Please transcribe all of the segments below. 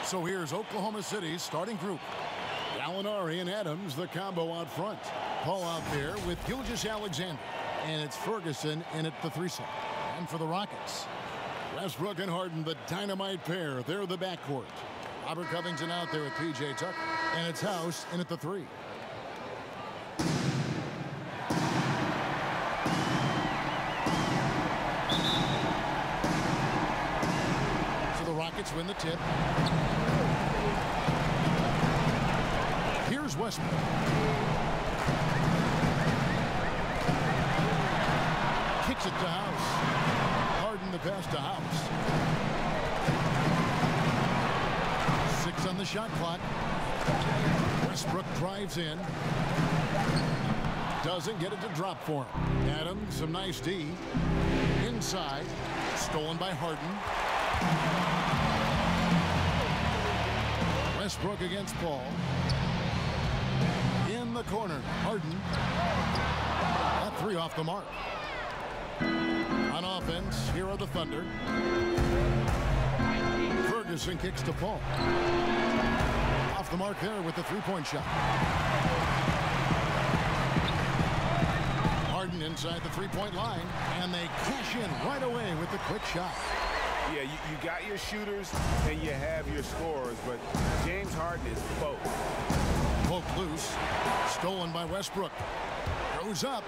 So here's Oklahoma City's starting group. Gallinari and Adams, the combo out front. Paul out there with Gilgeous-Alexander. And it's Ferguson in at the threesome. And for the Rockets, Westbrook and Harden, the dynamite pair. They're the backcourt. Robert Covington out there with P.J. Tucker. And it's House in at the three. So the Rockets win the tip. Here's Westbrook. Kicks it to House. Harden the pass to House. 6 on the shot clock. Westbrook drives in. Doesn't get it to drop for him. Adams, some nice D. Inside. Stolen by Harden. Westbrook against Paul. In the corner. Harden. That three off the mark. On offense, here are the Thunder. Ferguson kicks to Paul. Off the mark there with the three-point shot. Harden inside the three-point line, and they cash in right away with the quick shot. Yeah, you got your shooters and you have your scorers, but James Harden is both. Poked loose. Stolen by Westbrook. Goes up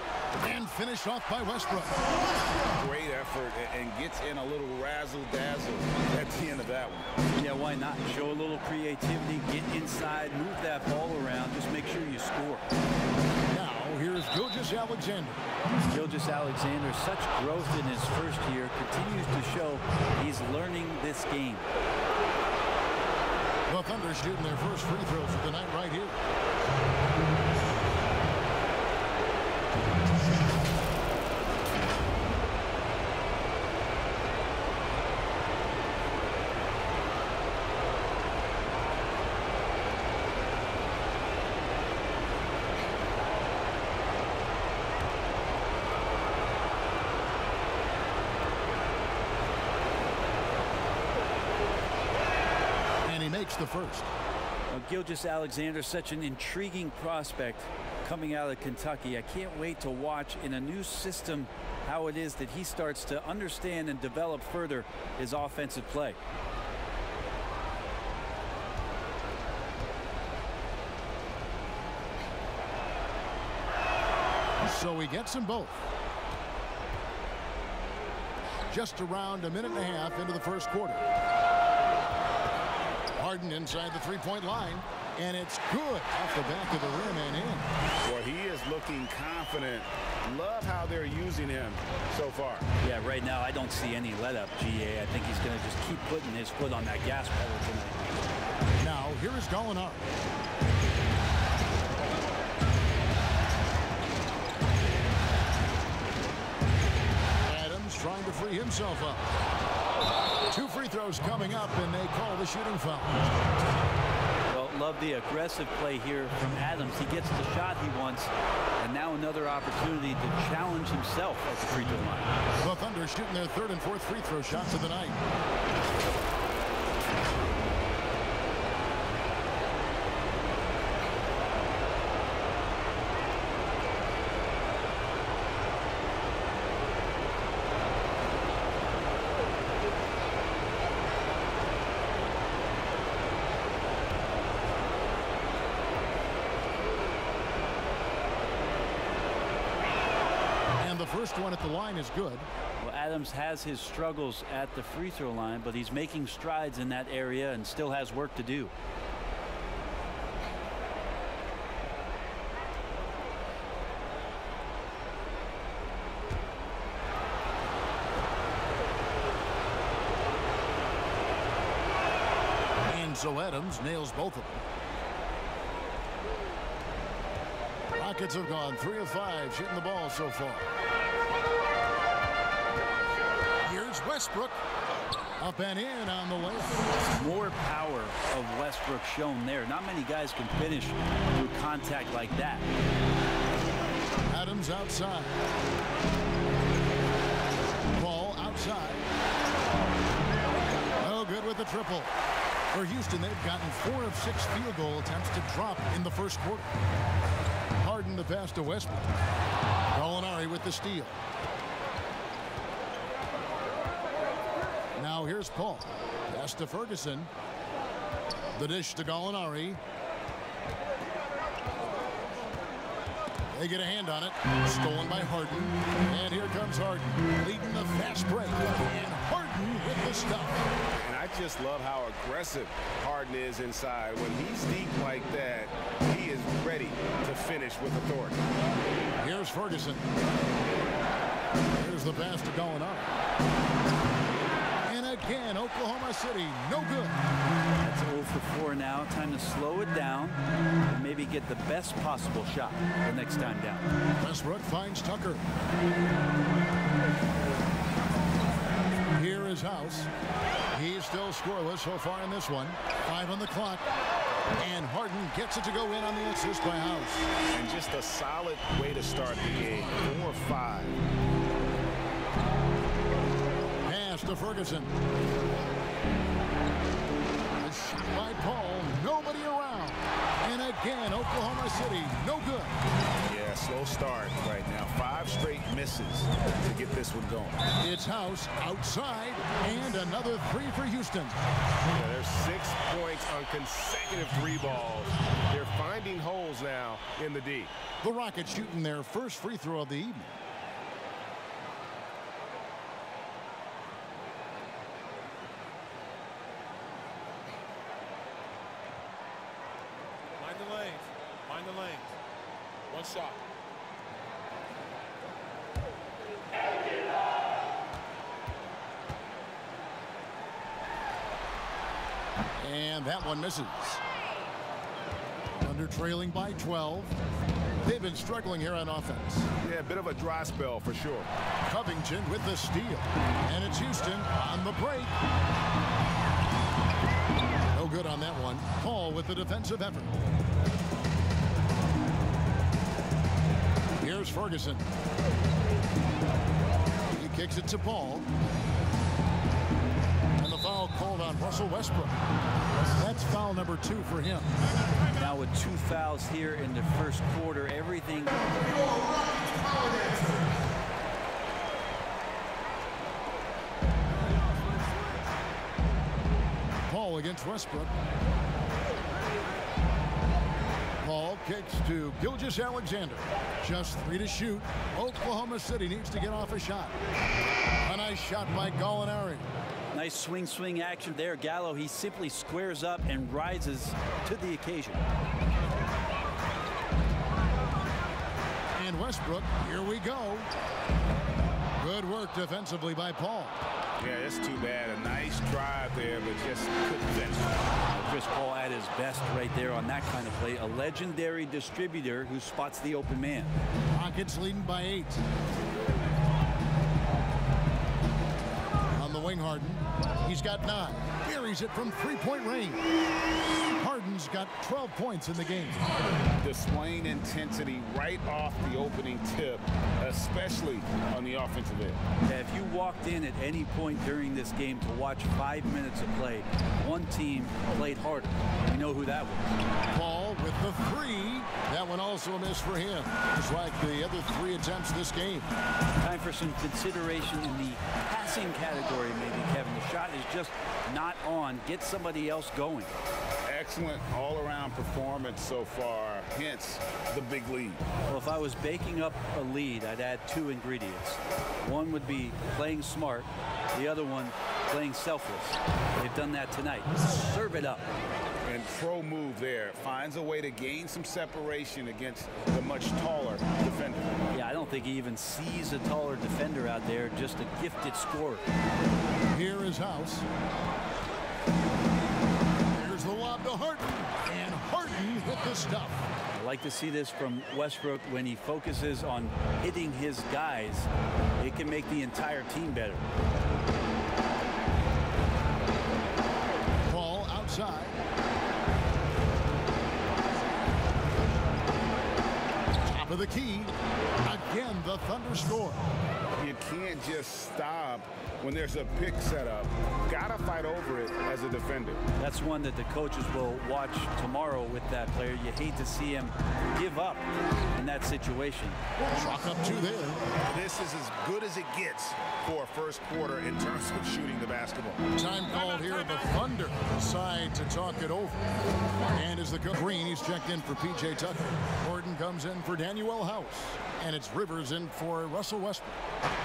and finished off by Westbrook. Great effort and gets in a little razzle-dazzle at the end of that one. Yeah, why not? Show a little creativity, get inside, move that ball around, just make sure you score. Now, here's Gilgeous-Alexander. Gilgeous-Alexander, such growth in his first year, continues to show he's learning this game. The Thunder shooting their first free throws of the night right here. Makes the first. Well, Gilgeous-Alexander, such an intriguing prospect coming out of Kentucky. I can't wait to watch in a new system how it is that he starts to understand and develop further his offensive play. So he gets them both. Just around a minute and a half into the first quarter. Harden inside the three-point line, and it's good off the back of the rim and in. Well, he is looking confident. Love how they're using him so far. Yeah, right now I don't see any let-up, GA. I think he's going to just keep putting his foot on that gas pedal tonight. Now, here is Gallinari. Adams trying to free himself up. 2 free throws coming up, and they call the shooting foul. Well, love the aggressive play here from Adams. He gets the shot he wants, and now another opportunity to challenge himself at the free throw line. The Thunder shooting their 3rd and 4th free throw shots of the night. The first one at the line is good. Well, Adams has his struggles at the free throw line, but he's making strides in that area and still has work to do. And so Adams nails both of them. Rockets have gone 3 of 5 shooting the ball so far. Here's Westbrook. Up and in on the layup. More power of Westbrook shown there. Not many guys can finish through contact like that. Adams outside. Ball outside. No good with the triple. For Houston, they've gotten 4 of 6 field goal attempts to drop in the first quarter. Harden the pass to Westbrook. Gallinari with the steal. Now here's Paul. Pass to Ferguson. The dish to Gallinari. They get a hand on it. Stolen by Harden. And here comes Harden, leading the fast break. And Harden with the stuff. And I just love how aggressive Harden is inside. When he's deep like that, he is ready to finish with authority. Here's Ferguson. Here's the pass to Gallinari. And again, Oklahoma City, no good. That's 0 for 4 now. Time to slow it down and maybe get the best possible shot the next time down. Westbrook finds Tucker. Here is House. He's still scoreless so far in this one. 5 on the clock. And Harden gets it to go in on the assist by House. And just a solid way to start the game. 4 or 5. Pass to Ferguson. A shot by Paul. Nobody around. And again, Oklahoma City, no good. Yeah, slow start right now. 5 straight misses to get this one going. It's House outside, and another 3 for Houston. Yeah, there's 6 points on consecutive 3 balls. They're finding holes now in the D. The Rockets shooting their first free throw of the evening. Find the lanes. Find the lanes. One shot. And that one misses. Under trailing by 12. They've been struggling here on offense. Yeah, a bit of a dry spell for sure. Covington with the steal. And it's Houston on the break. No good on that one. Paul with the defensive effort. Here's Ferguson. He kicks it to Paul. And the foul called on Russell Westbrook. That's foul number 2 for him. Now with 2 fouls here in the first quarter, everything. Paul against Westbrook. Paul kicks to Gilgeous-Alexander. Just 3 to shoot. Oklahoma City needs to get off a shot. A nice shot by Gallinari. Nice swing action there. Gallo, he simply squares up and rises to the occasion. And Westbrook, here we go. Good work defensively by Paul. Yeah, that's too bad. A nice drive there, but just couldn't finish. Chris Paul at his best right there on that kind of play. A legendary distributor who spots the open man. Rockets leading by 8. On the wing, Harden. He's got 9. Buries it from 3-point range. Harden's got 12 points in the game. Displaying intensity right off the opening tip, especially on the offensive end. Yeah, if you walked in at any point during this game to watch 5 minutes of play, one team played harder. You know who that was. Paul with the 3. That one also a miss for him, just like the other 3 attempts this game. Time for some consideration in the passing category, maybe, Kevin. The shot is just not on. Get somebody else going. Excellent all-around performance so far, hence the big lead. Well, if I was baking up a lead, I'd add 2 ingredients. One would be playing smart. The other one, playing selfless. They've done that tonight. Serve it up. And pro move there. Finds a way to gain some separation against the much taller defender. Yeah, I don't think he even sees a taller defender out there, just a gifted scorer. Here is House. Here's the lob to Harden. And Harden hit the stuff. I like to see this from Westbrook when he focuses on hitting his guys. It can make the entire team better. Paul outside. Top of the key. Again, the Thunder score. You can't just stop when there's a pick set up, gotta fight over it as a defender. That's one that the coaches will watch tomorrow with that player. You hate to see him give up in that situation. Chalk up 2 there. This is as good as it gets for a first quarter in terms of shooting the basketball. Time called here. The Thunder decide to talk it over. And as the Green, he's checked in for P.J. Tucker. Gordon comes in for Daniel House. And it's Rivers in for Russell Westbrook.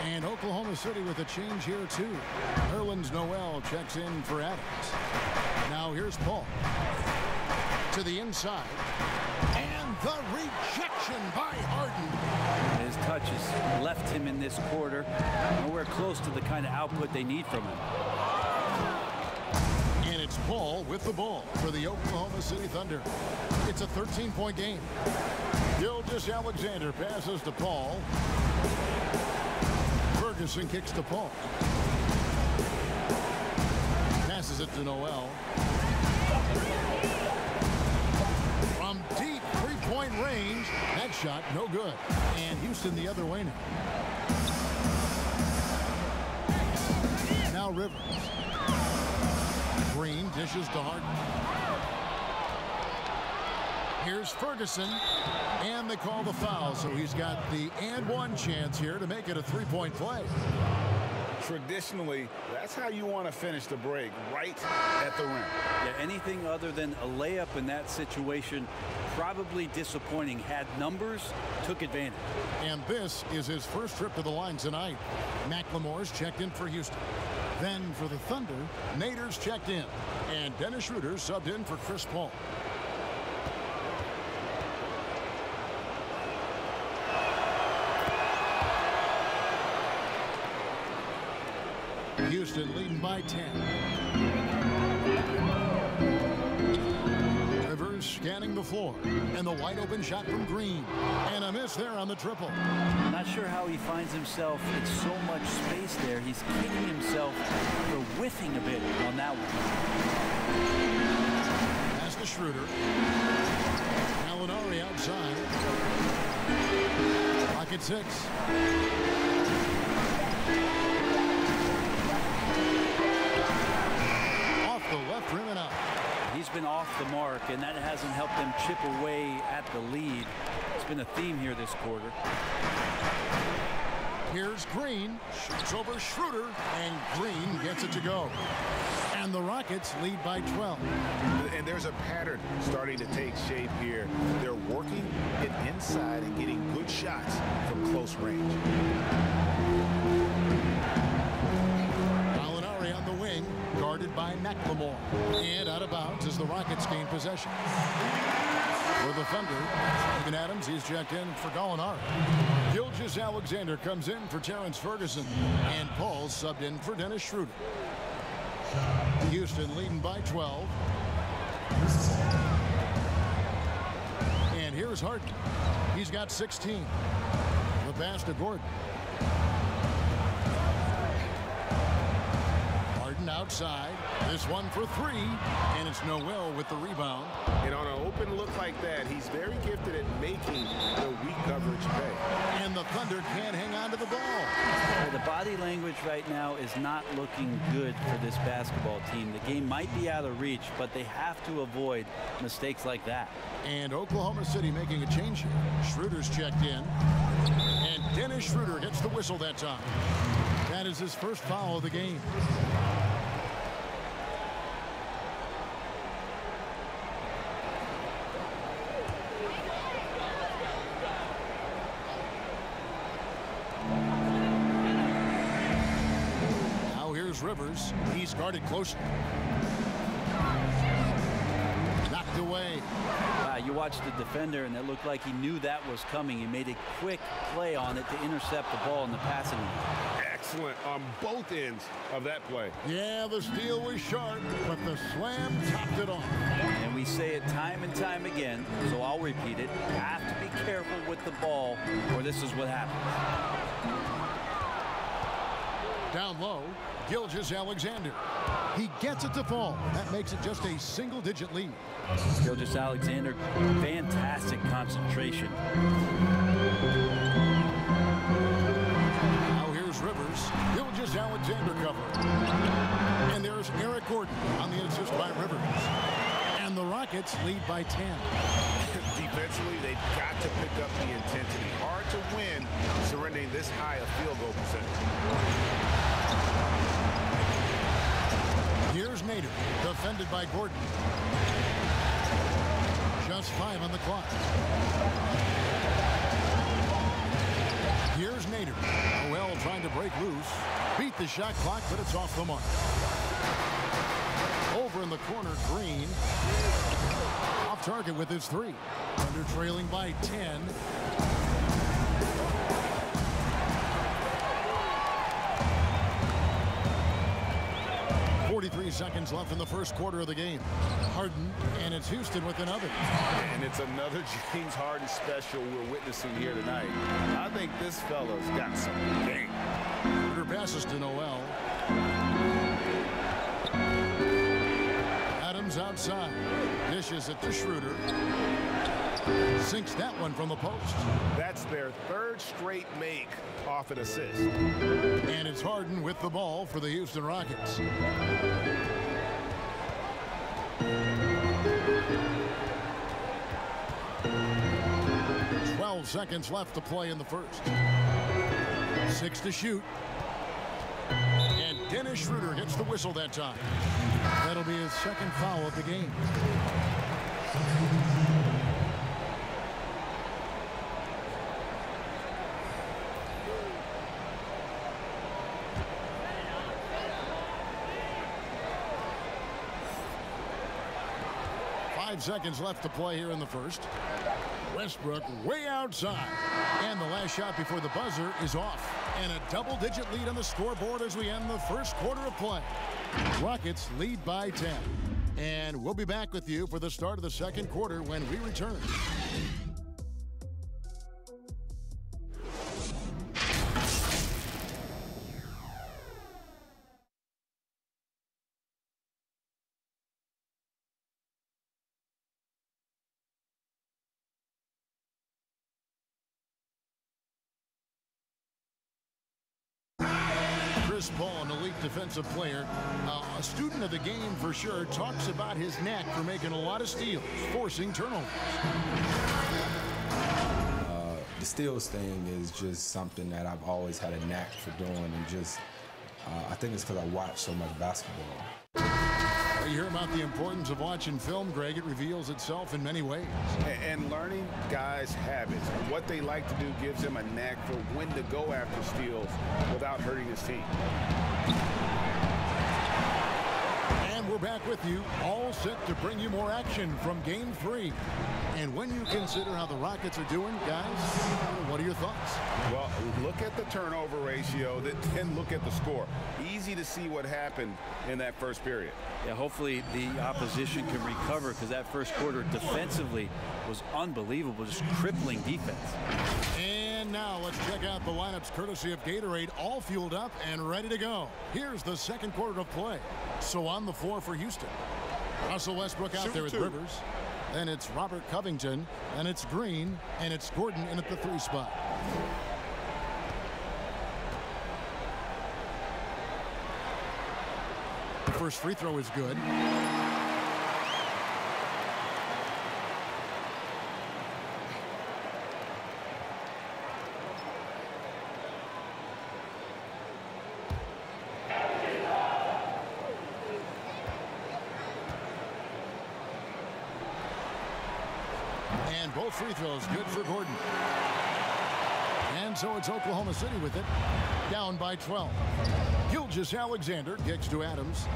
And Oklahoma City with a change here, too. Nerlens Noel checks in for Adams. Now here's Paul. To the inside. And the rejection by Harden. His touches left him in this quarter. Nowhere close to the kind of output they need from him. And it's Paul with the ball for the Oklahoma City Thunder. It's a 13-point game. Gilgeous-Alexander passes to Paul. Ferguson kicks to Paul. Passes it to Noel. From deep three-point range, that shot no good. And Houston the other way now. Now Rivers. Green dishes to Harden. Here's Ferguson, and they call the foul, so he's got the and one chance here to make it a three-point play. Traditionally, that's how you want to finish the break, right at the rim. Yeah, anything other than a layup in that situation, probably disappointing. Had numbers, took advantage. And this is his first trip to the line tonight. McLemore's checked in for Houston. Then for the Thunder, Nader's checked in. And Dennis Schroeder subbed in for Chris Paul. Houston leading by 10. Rivers scanning the floor. And the wide open shot from Green. And a miss there on the triple. Not sure how he finds himself in so much space there. He's kicking himself for whiffing a bit on that one. Pass to Schroeder. Gallinari outside. Clock at 6. The left rim and up. He's been off the mark, and that hasn't helped them chip away at the lead. It's been a theme here this quarter. Here's Green. Shoots over Schroeder, and Green gets it to go. And the Rockets lead by 12. And there's a pattern starting to take shape here. They're working it inside and getting good shots from close range. Gallinari on the wing. Guarded by McLemore. And out of bounds as the Rockets gain possession. For the Thunder, Steven Adams, he's checked in for Gallinari. Gilgeous-Alexander comes in for Terrence Ferguson. And Paul subbed in for Dennis Schroeder. Houston leading by 12. And here's Harden. He's got 16. The pass to Gordon. Outside. This one for 3, and it's Noel with the rebound. And on an open look like that, he's very gifted at making the weak coverage pay. And the Thunder can't hang on to the ball. Well, the body language right now is not looking good for this basketball team. The game might be out of reach, but they have to avoid mistakes like that. And Oklahoma City making a change here. Schroeder's checked in. And Dennis Schroeder gets the whistle that time. That is his first foul of the game. Rivers, he's guarded closely. Knocked away. You watched the defender, and it looked like he knew that was coming. He made a quick play on it to intercept the ball in the passing lane. Excellent on both ends of that play. Yeah, the steal was sharp, but the slam topped it off. And we say it time and time again, so I'll repeat it. You have to be careful with the ball, or this is what happens. Down low, Gilgeous-Alexander. He gets it to fall. That makes it just a single-digit lead. Gilgeous-Alexander, fantastic concentration. Now here's Rivers. Rivers. Gilgeous-Alexander cover. And there's Eric Gordon on the assist by Rivers. And the Rockets lead by 10. Defensively, they've got to pick up the intensity. Hard to win surrendering this high a field goal percentage. Here's Nader, defended by Gordon. Just 5 on the clock. Here's Nader. Noel trying to break loose. Beat the shot clock, but it's off the mark. Over in the corner, Green. Off target with his 3. Under trailing by 10. Seconds left in the first quarter of the game. Harden, and it's Houston with another. And it's another James Harden special we're witnessing here tonight. I think this fella's got some game. Schroeder passes to Noel. Adams outside. Dishes it to Schroeder. Sinks that one from the post. That's their 3rd straight make off an assist. And it's Harden with the ball for the Houston Rockets. 12 seconds left to play in the first. 6 to shoot. And Dennis Schroeder gets the whistle that time. That'll be his 2nd foul of the game. Seconds left to play here in the first. Westbrook way outside. And the last shot before the buzzer is off. And a double-digit lead on the scoreboard as we end the first quarter of play. Rockets lead by 10. And we'll be back with you for the start of the second quarter when we return. Chris Paul, an elite defensive player, a student of the game for sure, talks about his knack for making a lot of steals, forcing turnovers. The steals thing is just something that I've always had a knack for doing, and just I think it's because I watch so much basketball. You hear about the importance of watching film, Greg. It reveals itself in many ways. And learning guys' habits. What they like to do gives them a knack for when to go after steals without hurting his team. And we're back with you, all set to bring you more action from Game 3. And when you consider how the Rockets are doing, guys, what are your thoughts? Well, look at the turnover ratio, then look at the score. Easy to see what happened in that first period. Yeah, hopefully the opposition can recover, because that first quarter defensively was unbelievable, just crippling defense. And now let's check out the lineups courtesy of Gatorade, all fueled up and ready to go. Here's the second quarter of play. So on the floor for Houston, Russell Westbrook out there with Rivers. Then it's Robert Covington, and it's Green, and it's Gordon in at the 3 spot. The first free throw is good. And both free throws good for Gordon. And so it's Oklahoma City with it, down by 12. Gilgeous-Alexander kicks to Adams.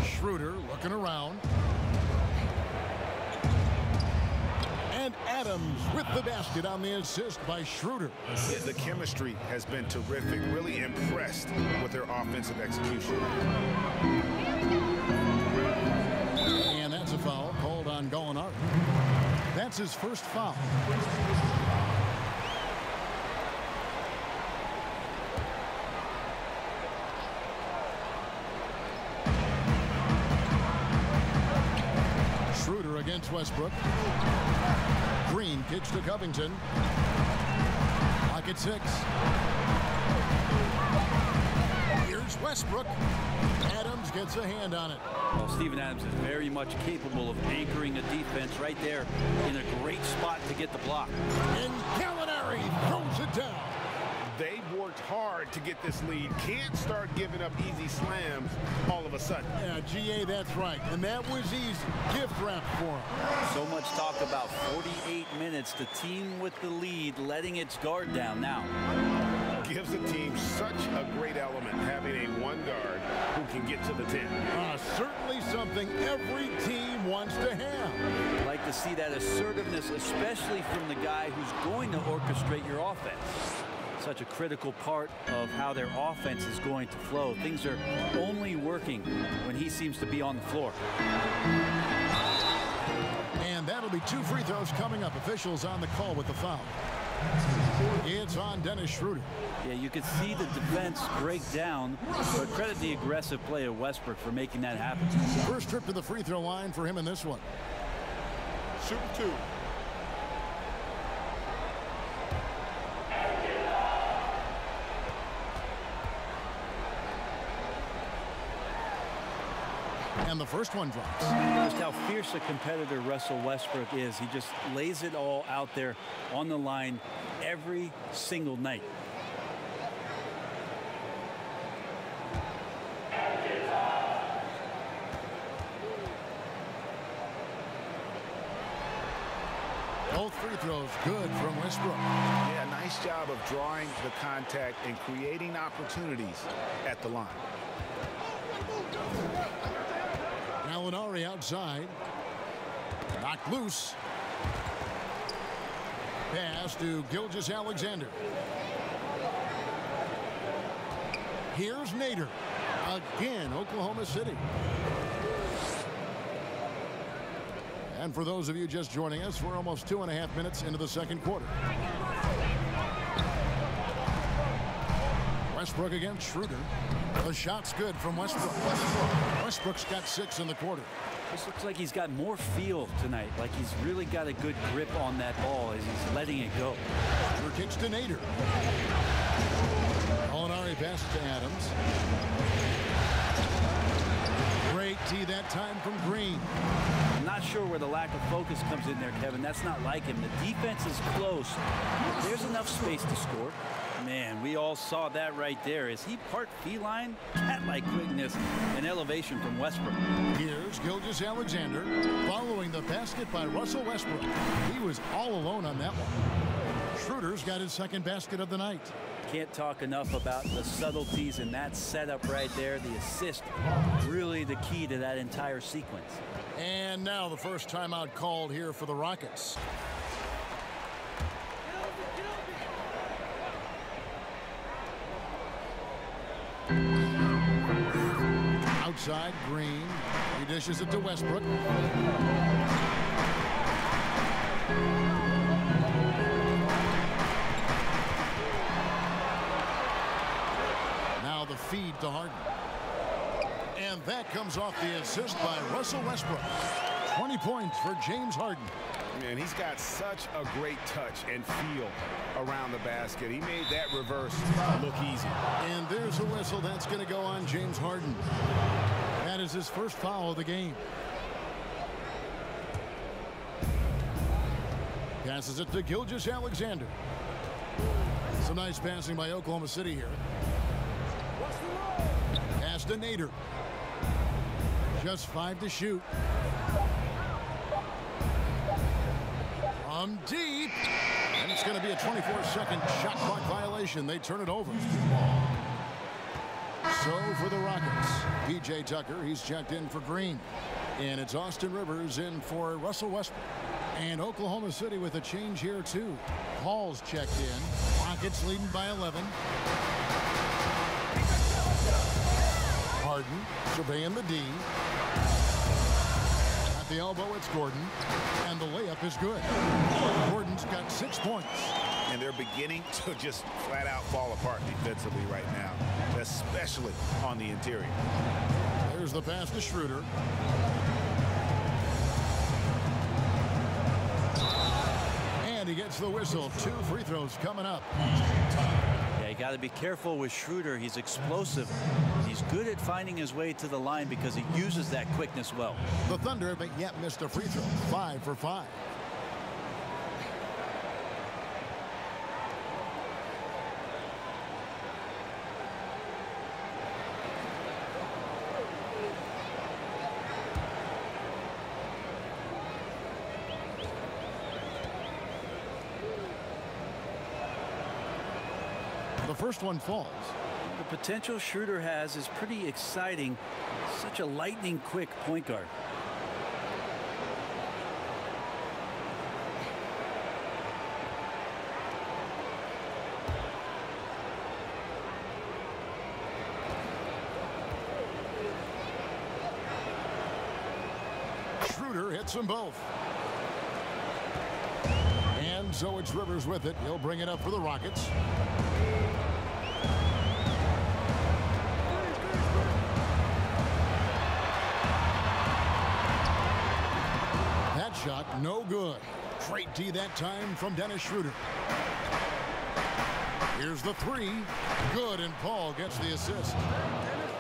Schroeder looking around. And Adams with the basket on the assist by Schroeder. The chemistry has been terrific. Really impressed with their offensive execution. And that's a foul called on Gallinari. That's his first foul. Schroeder against Westbrook. Green kicks to Covington. A Rocket 6. Here's Westbrook. Adams gets a hand on it. Well, Steven Adams is very much capable of anchoring a defense right there in a great spot to get the block. And Gallinari throws it down. They've worked hard to get this lead. Can't start giving up easy slams all of a sudden. Yeah, GA, that's right. And that was easy. Gift wrap for him. So much talk about 48 minutes. The team with the lead letting its guard down now. Gives the team such a great element having a one guard who can get to the 10. Certainly something every team wants to have. Like to see that assertiveness, especially from the guy who's going to orchestrate your offense. Such a critical part of how their offense is going to flow. Things are only working when he seems to be on the floor. And that'll be 2 free throws coming up. Officials on the call with the foul. It's on Dennis Schroeder. Yeah, you could see the defense break down, but credit the aggressive play of Westbrook for making that happen. First trip to the free throw line for him in this one. Shooting 2. And the first one drops. Just how fierce a competitor Russell Westbrook is. He just lays it all out there on the line every single night. Both free throws good from Westbrook. Yeah, nice job of drawing the contact and creating opportunities at the line. Gallinari outside. Knocked loose. Pass to Gilgeous-Alexander. Here's Nader. Again, Oklahoma City. And for those of you just joining us, we're almost 2.5 minutes into the second quarter. Westbrook against Schroeder. The shot's good from Westbrook. Westbrook's got 6 in the quarter. This looks like he's got more feel tonight, like he's really got a good grip on that ball as he's letting it go. Schroeder kicks to Nader. Gallinari passes to Adams. Great tee that time from Green. I'm not sure where the lack of focus comes in there, Kevin. That's not like him. The defense is close. There's enough space to score. Man, we all saw that right there. Is he part feline? Cat-like quickness and elevation from Westbrook. Here's Gilgeous-Alexander following the basket by Russell Westbrook. He was all alone on that one. Schroeder's got his second basket of the night. Can't talk enough about the subtleties in that setup right there. The assist, really the key to that entire sequence. And now the first timeout called here for the Rockets. Outside, Green. He dishes it to Westbrook. Now the feed to Harden. And that comes off the assist by Russell Westbrook. 20 points for James Harden. Man, he's got such a great touch and feel around the basket. He made that reverse look easy. And there's a whistle. That's going to go on James Harden. That is his first foul of the game. Passes it to Gilgeous-Alexander. Some nice passing by Oklahoma City here. Pass to Nader. Just 5 to shoot. From deep. And it's going to be a 24-second shot clock violation. They turn it over. So for the Rockets, P.J. Tucker, he's checked in for Green. And it's Austin Rivers in for Russell Westbrook. And Oklahoma City with a change here, too. Hall's checked in. Rockets leading by 11. Harden surveying the D. At the elbow, it's Gordon. And the layup is good. Gordon's got 6 points. And they're beginning to just flat out fall apart defensively right now, especially on the interior. There's the pass to Schroeder. And he gets the whistle. 2 free throws coming up. Yeah, you got to be careful with Schroeder. He's explosive. He's good at finding his way to the line because he uses that quickness well. The Thunder haven't yet missed a free throw. 5 for 5. The first one falls. The potential Schroeder has is pretty exciting. Such a lightning quick point guard. Schroeder hits them both. And so it's Rivers with it. He'll bring it up for the Rockets. That shot no good. Great D that time from Dennis Schroeder. Here's the 3. Good, and Paul gets the assist.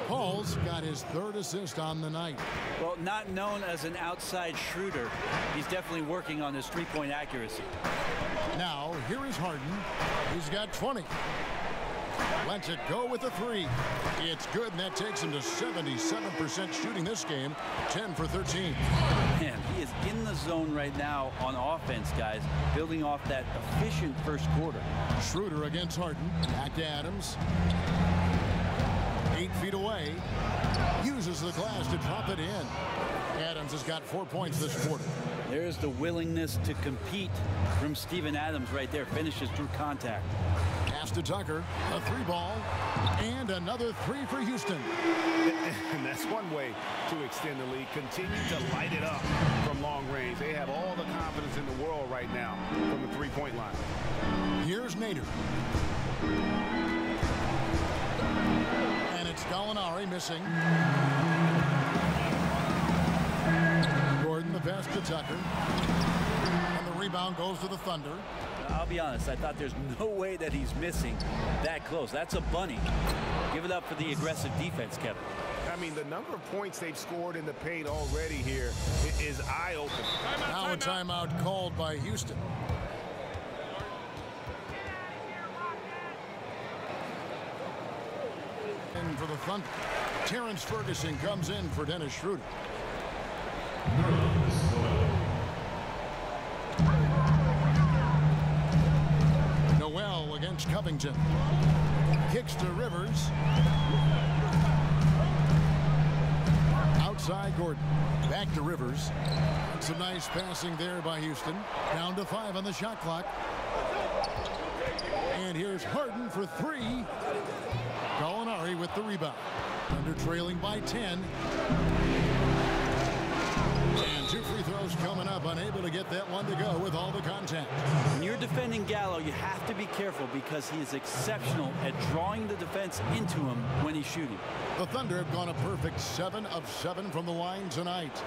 Paul's got his 3rd assist on the night. Well, not known as an outside Schroeder, he's definitely working on his three-point accuracy. Now, here is Harden. He's got 20. Lets it go with the 3. It's good, and that takes him to 77% shooting this game. 10 for 13. Man, he is in the zone right now on offense, guys, building off that efficient first quarter. Schroeder against Harden. Back to Adams. 8 feet away. Uses the glass to drop it in. Adams has got 4 points this quarter. There's the willingness to compete from Steven Adams right there. Finishes through contact. Pass to Tucker. A 3-ball. And another 3 for Houston. And that's one way to extend the lead. Continue to light it up from long range. They have all the confidence in the world right now from the three-point line. Here's Nader. And it's Gallinari missing. Gordon the pass to Tucker. And the rebound goes to the Thunder. I'll be honest, I thought there's no way that he's missing that close. That's a bunny. Give it up for the aggressive defense, Kevin. I mean, the number of points they've scored in the paint already here is eye-opening. Now a timeout called by Houston. And for the Thunder, Terrence Ferguson comes in for Dennis Schroeder. Noel against Covington. Kicks to Rivers. Outside Gordon. Back to Rivers. Some nice passing there by Houston. Down to 5 on the shot clock. And here's Harden for 3. Gallinari with the rebound. Thunder trailing by 10. And 2 free throws coming up. Unable to get that one to go with all the contact. When you're defending Gallo, you have to be careful because he is exceptional at drawing the defense into him when he's shooting. The Thunder have gone a perfect 7 of 7 from the line tonight.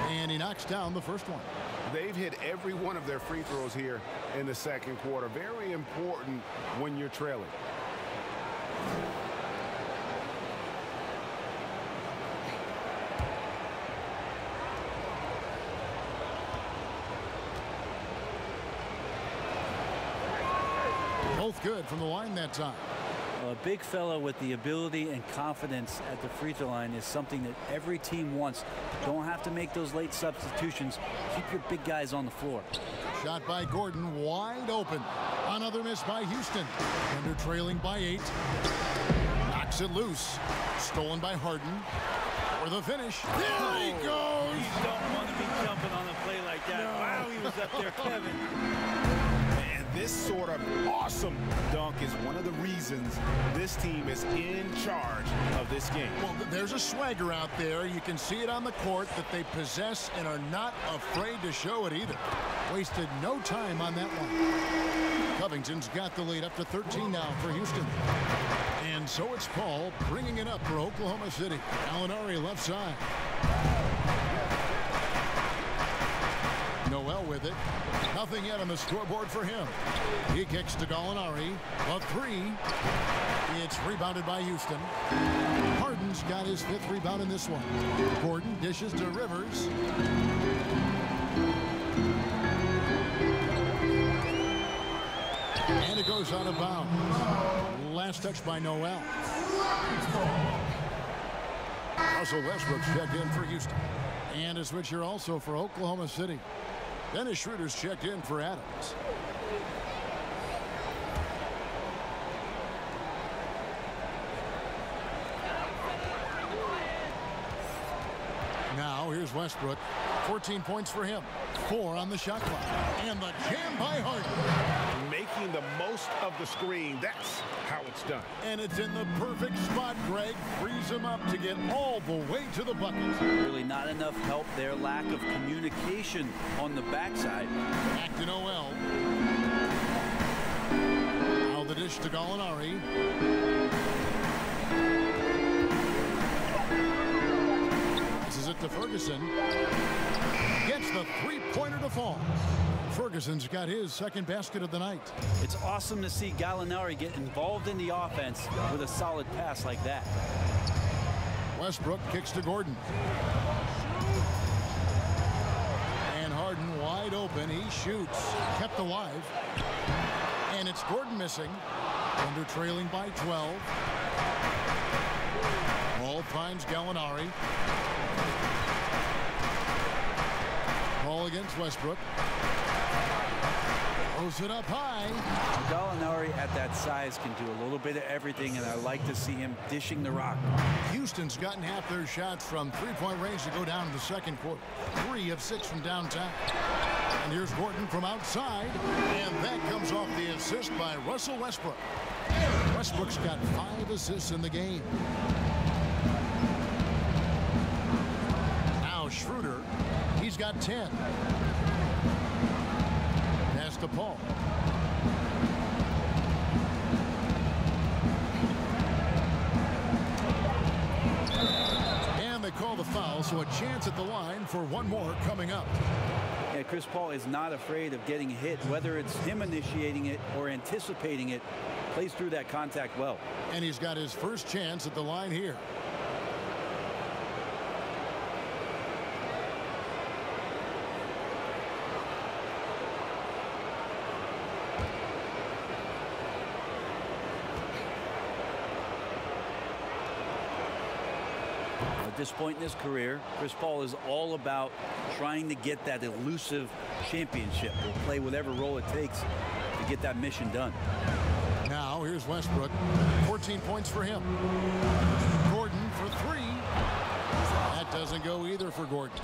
And he knocks down the first one. They've hit every one of their free throws here in the second quarter. Very important when you're trailing. Both good from the line that time. A big fellow with the ability and confidence at the free throw line is something that every team wants. Don't have to make those late substitutions. Keep your big guys on the floor. Shot by Gordon, wide open. Another miss by Houston. Thunder trailing by 8. Knocks it loose. Stolen by Harden. For the finish. There he goes. You don't want to be jumping on a play like that. No. Wow, he was up there, Kevin. And this sort of awesome dunk is one of the reasons this team is in charge of this game. Well, there's a swagger out there. You can see it on the court that they possess and are not afraid to show it either. Wasted no time on that one. Covington's got the lead up to 13 now for Houston. And so it's Paul bringing it up for Oklahoma City. Gallinari left side. Noel with it. Nothing yet on the scoreboard for him. He kicks to Gallinari. A three. It's rebounded by Houston. Harden's got his 5th rebound in this one. Gordon dishes to Rivers. And it goes out of bounds. Last touch by Noel. Russell Westbrook's checked in for Houston. And a switch here also for Oklahoma City. Dennis Schroeder's checked in for Adams. Now here's Westbrook. 14 points for him. 4 on the shot clock. And the jam by Harden. Making the most of the screen. That's how it's done. And it's in the perfect spot, Greg. Frees him up to get all the way to the bucket. Really not enough help there. Lack of communication on the backside. Back to Noel. Now the dish to Gallinari. Passes it to Ferguson. Gets the three-pointer to fall. Ferguson's got his 2nd basket of the night. It's awesome to see Gallinari get involved in the offense with a solid pass like that. Westbrook kicks to Gordon. And Harden wide open. He shoots. Kept alive. And it's Gordon missing. Under trailing by 12. Ball finds Gallinari. Ball against Westbrook. Throws it up high. Gallinari at that size can do a little bit of everything, and I like to see him dishing the rock. Houston's gotten half their shots from three-point range to go down in the second quarter. 3 of 6 from downtown. And here's Gordon from outside. And that comes off the assist by Russell Westbrook. Westbrook's got 5 assists in the game. Now Schroeder. He's got 10. Pass to Paul. And they call the foul, so a chance at the line for one more coming up. Yeah, Chris Paul is not afraid of getting hit, whether it's him initiating it or anticipating it. Plays through that contact well. And he's got his first chance at the line here. At this point in his career, Chris Paul is all about trying to get that elusive championship. He'll play whatever role it takes to get that mission done. Now here's Westbrook. 14 points for him. Gordon for 3. That doesn't go either for Gordon.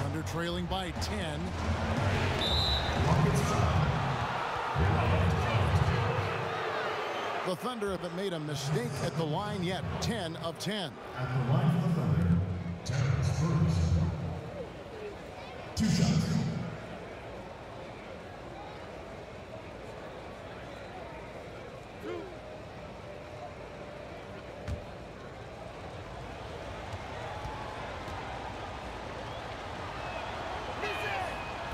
Under trailing by 10. The Thunder haven't made a mistake at the line yet. 10 of 10. At the line for the Thunder, Terrence Ferguson. 2 shots.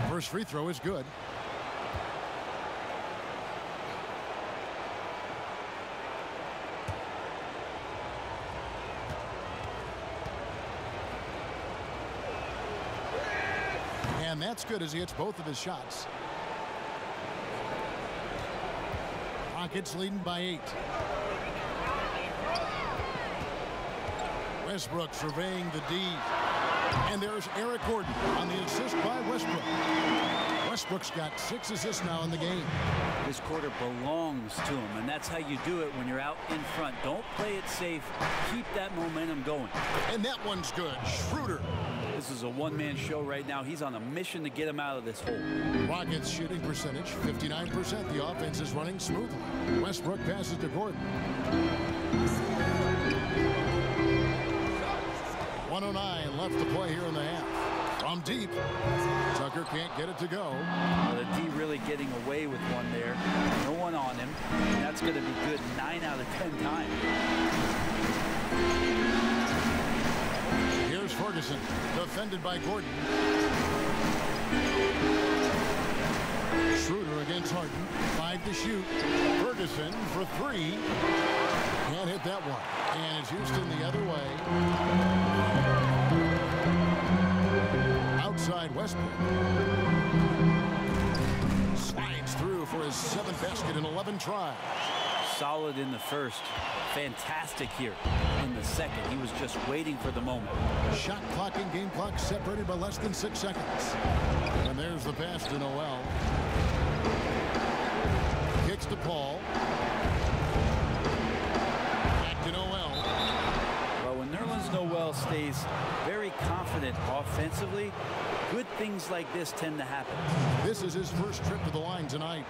First free throw is good. And that's good as he hits both of his shots. Rockets leading by 8. Westbrook surveying the D. And there's Eric Gordon on the assist by Westbrook. Westbrook's got 6 assists now in the game. This quarter belongs to him, and that's how you do it when you're out in front. Don't play it safe. Keep that momentum going. And that one's good. Schroeder This is a one-man show right now. He's on a mission to get him out of this hole. Rockets shooting percentage, 59%. The offense is running smoothly. Westbrook passes to Gordon. 1:09 left to play here in the half. From deep, Tucker can't get it to go. The D really getting away with one there. No one on him. And that's going to be good 9 out of 10 times. Here's Ferguson, defended by Gordon. Schroeder against Harden. 5 to shoot. Ferguson for 3. Can't hit that one. And it's Houston the other way. Outside Westbrook. Slides through for his 7th basket in 11 tries. Solid in the first. Fantastic here in the second. He was just waiting for the moment. Shot clock and game clock separated by less than 6 seconds. And there's the pass to Noel. Kicks to Paul. Back to Noel. Well, when Nerlens Noel stays very confident offensively, good things like this tend to happen. This is his first trip to the line tonight.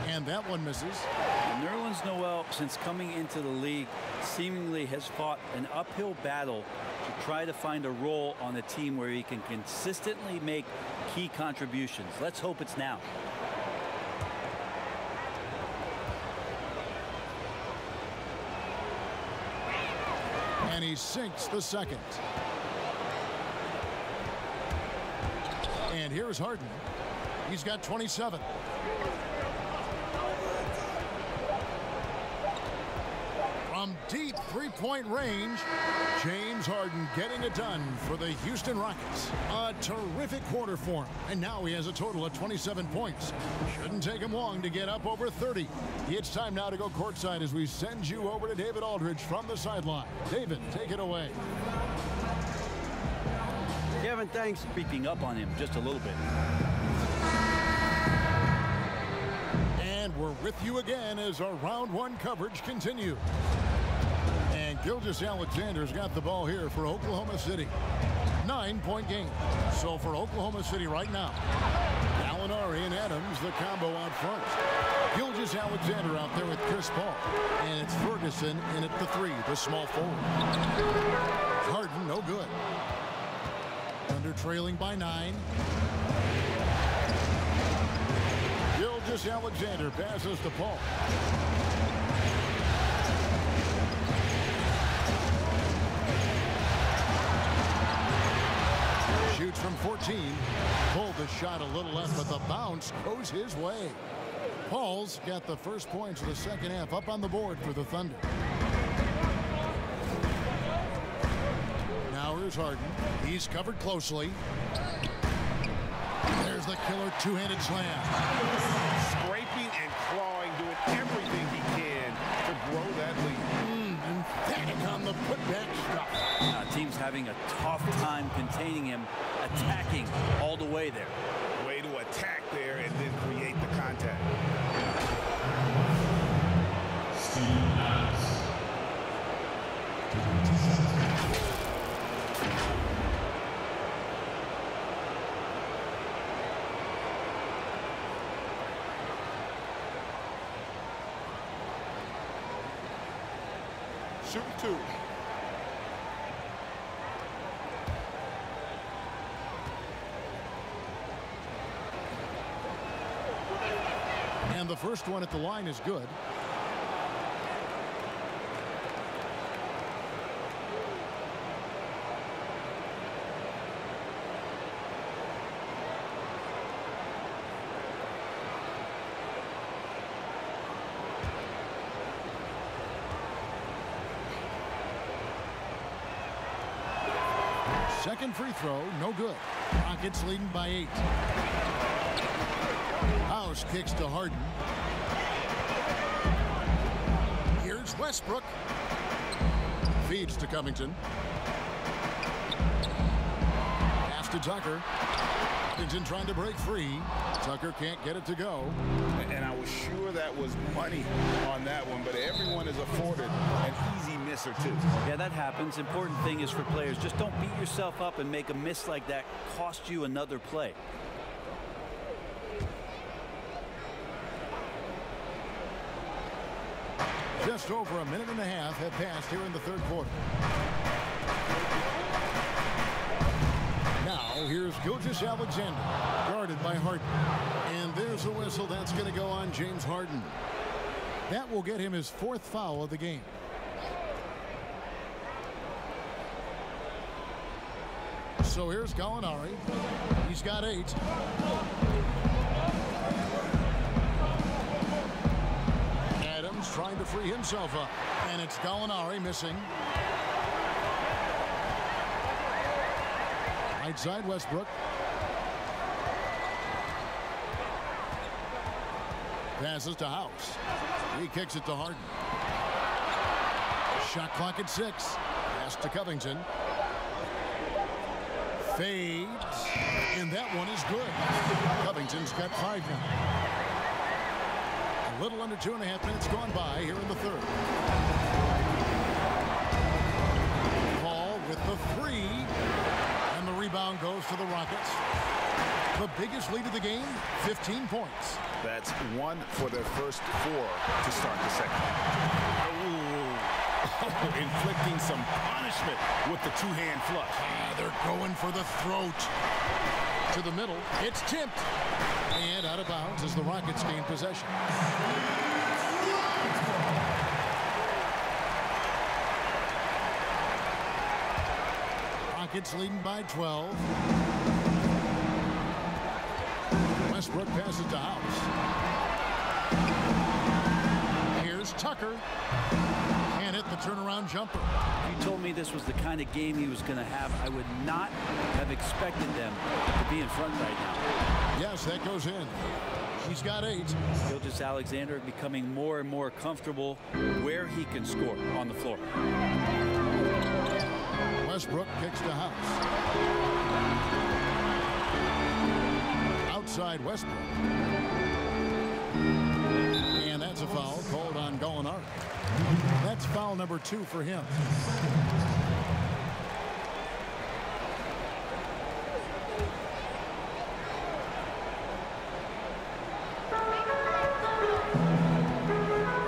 And that one misses. Nerlens Noel, since coming into the league, seemingly has fought an uphill battle to try to find a role on a team where he can consistently make key contributions. Let's hope it's now. And he sinks the second. And here's Harden. He's got 27. From deep three-point range, James Harden getting it done for the Houston Rockets. A terrific quarter for him. And now he has a total of 27 points. Shouldn't take him long to get up over 30. It's time now to go courtside as we send you over to David Aldridge from the sideline. David, take it away. Kevin, thanks for creeping up on him just a little bit. And we're with you again as our round one coverage continues. And Gilgeous-Alexander's got the ball here for Oklahoma City. 9-point game. So for Oklahoma City right now, Gallinari and Adams, the combo out front. Gilgeous-Alexander out there with Chris Paul. And it's Ferguson in at the 3, the small forward. Harden, no good. Thunder trailing by 9. Gilgeous-Alexander passes to Paul. Shoots from 14. Pulled the shot a little left, but the bounce goes his way. Paul's got the first points of the second half up on the board for the Thunder. Now here's Harden. He's covered closely. There's the killer two-handed slam. Scraping and clawing, doing everything he can to grow that lead. Emphatic on the putback stuff. Team's having a tough time containing him, attacking all the way there. Way to attack there and then create the contact. Shooting 2. And the first one at the line is good. Second free throw, no good. Rockets leading by 8. House kicks to Harden. Here's Westbrook. Feeds to Covington. Pass to Tucker. Covington trying to break free. Tucker can't get it to go. And I was sure that was money on that one, but everyone is afforded an easy miss or two. Yeah, that happens. Important thing is for players, just don't beat yourself up and make a miss like that cost you another play. Just over a minute and a half have passed here in the third quarter. Now here's Gilgeous-Alexander, guarded by Harden. And there's a whistle that's going to go on James Harden. That will get him his 4th foul of the game. So here's Gallinari. He's got 8. Adams trying to free himself up. And it's Gallinari missing. Right side Westbrook. Passes to House. He kicks it to Harden. Shot clock at 6. Pass to Covington. Fades. And that one is good. Covington's got 5 now. A little under 2.5 minutes gone by here in the third. Paul with the 3. And the rebound goes to the Rockets. The biggest lead of the game, 15 points. That's 1 for their first 4 to start the second. Inflicting some punishment with the 2-hand flush. They're going for the throat. To the middle. It's tipped. And out of bounds as the Rockets gain possession. Rockets leading by 12. Westbrook passes to House. Here's Tucker. Can't hit the turnaround jumper. If you told me this was the kind of game he was going to have, I would not have expected them to be in front right now. Yes, that goes in. He's got 8. Gilgeous-Alexander becoming more and more comfortable where he can score on the floor. Westbrook kicks to House. Outside Westbrook. And that's a foul called on Gallinari. That's foul number 2 for him.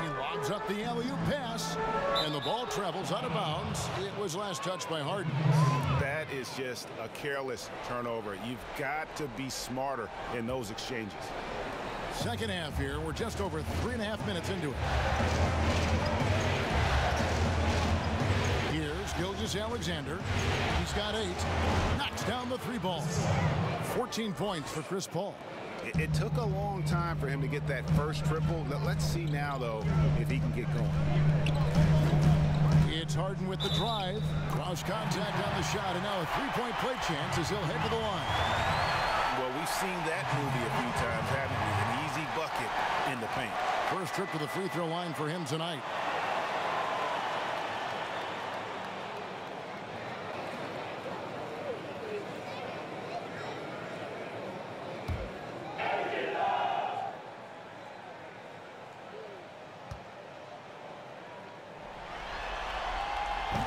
He lobs up the alley-oop pass, and the ball travels out of bounds. It was last touched by Harden. That is just a careless turnover. You've got to be smarter in those exchanges. Second half here. We're just over 3.5 minutes into it. Here's Gilgeous-Alexander. He's got 8. Knocks down the 3 ball. 14 points for Chris Paul. It took a long time for him to get that first triple. Let's see now, though, if he can get going. It's Harden with the drive. Draws contact on the shot, and now a 3-point play chance as he'll head to the line. Well, we've seen that movie a few times, haven't we? An easy bucket in the paint. First trip to the free throw line for him tonight.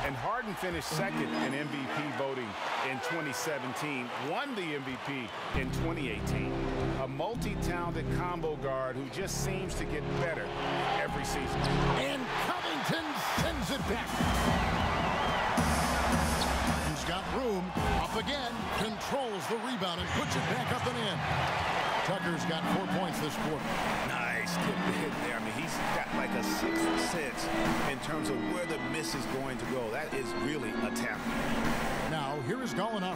And Harden finished second in MVP voting in 2017, won the MVP in 2018. A multi-talented combo guard who just seems to get better every season. And Covington sends it back. He's got room. Up again. Controls the rebound and puts it back up and in. Tucker's got 4 points this quarter. Nice tip to hit there. I mean, he's got like a 6th sense in terms of where the miss is going to go. That is really a talent. Now, here is Gallinari.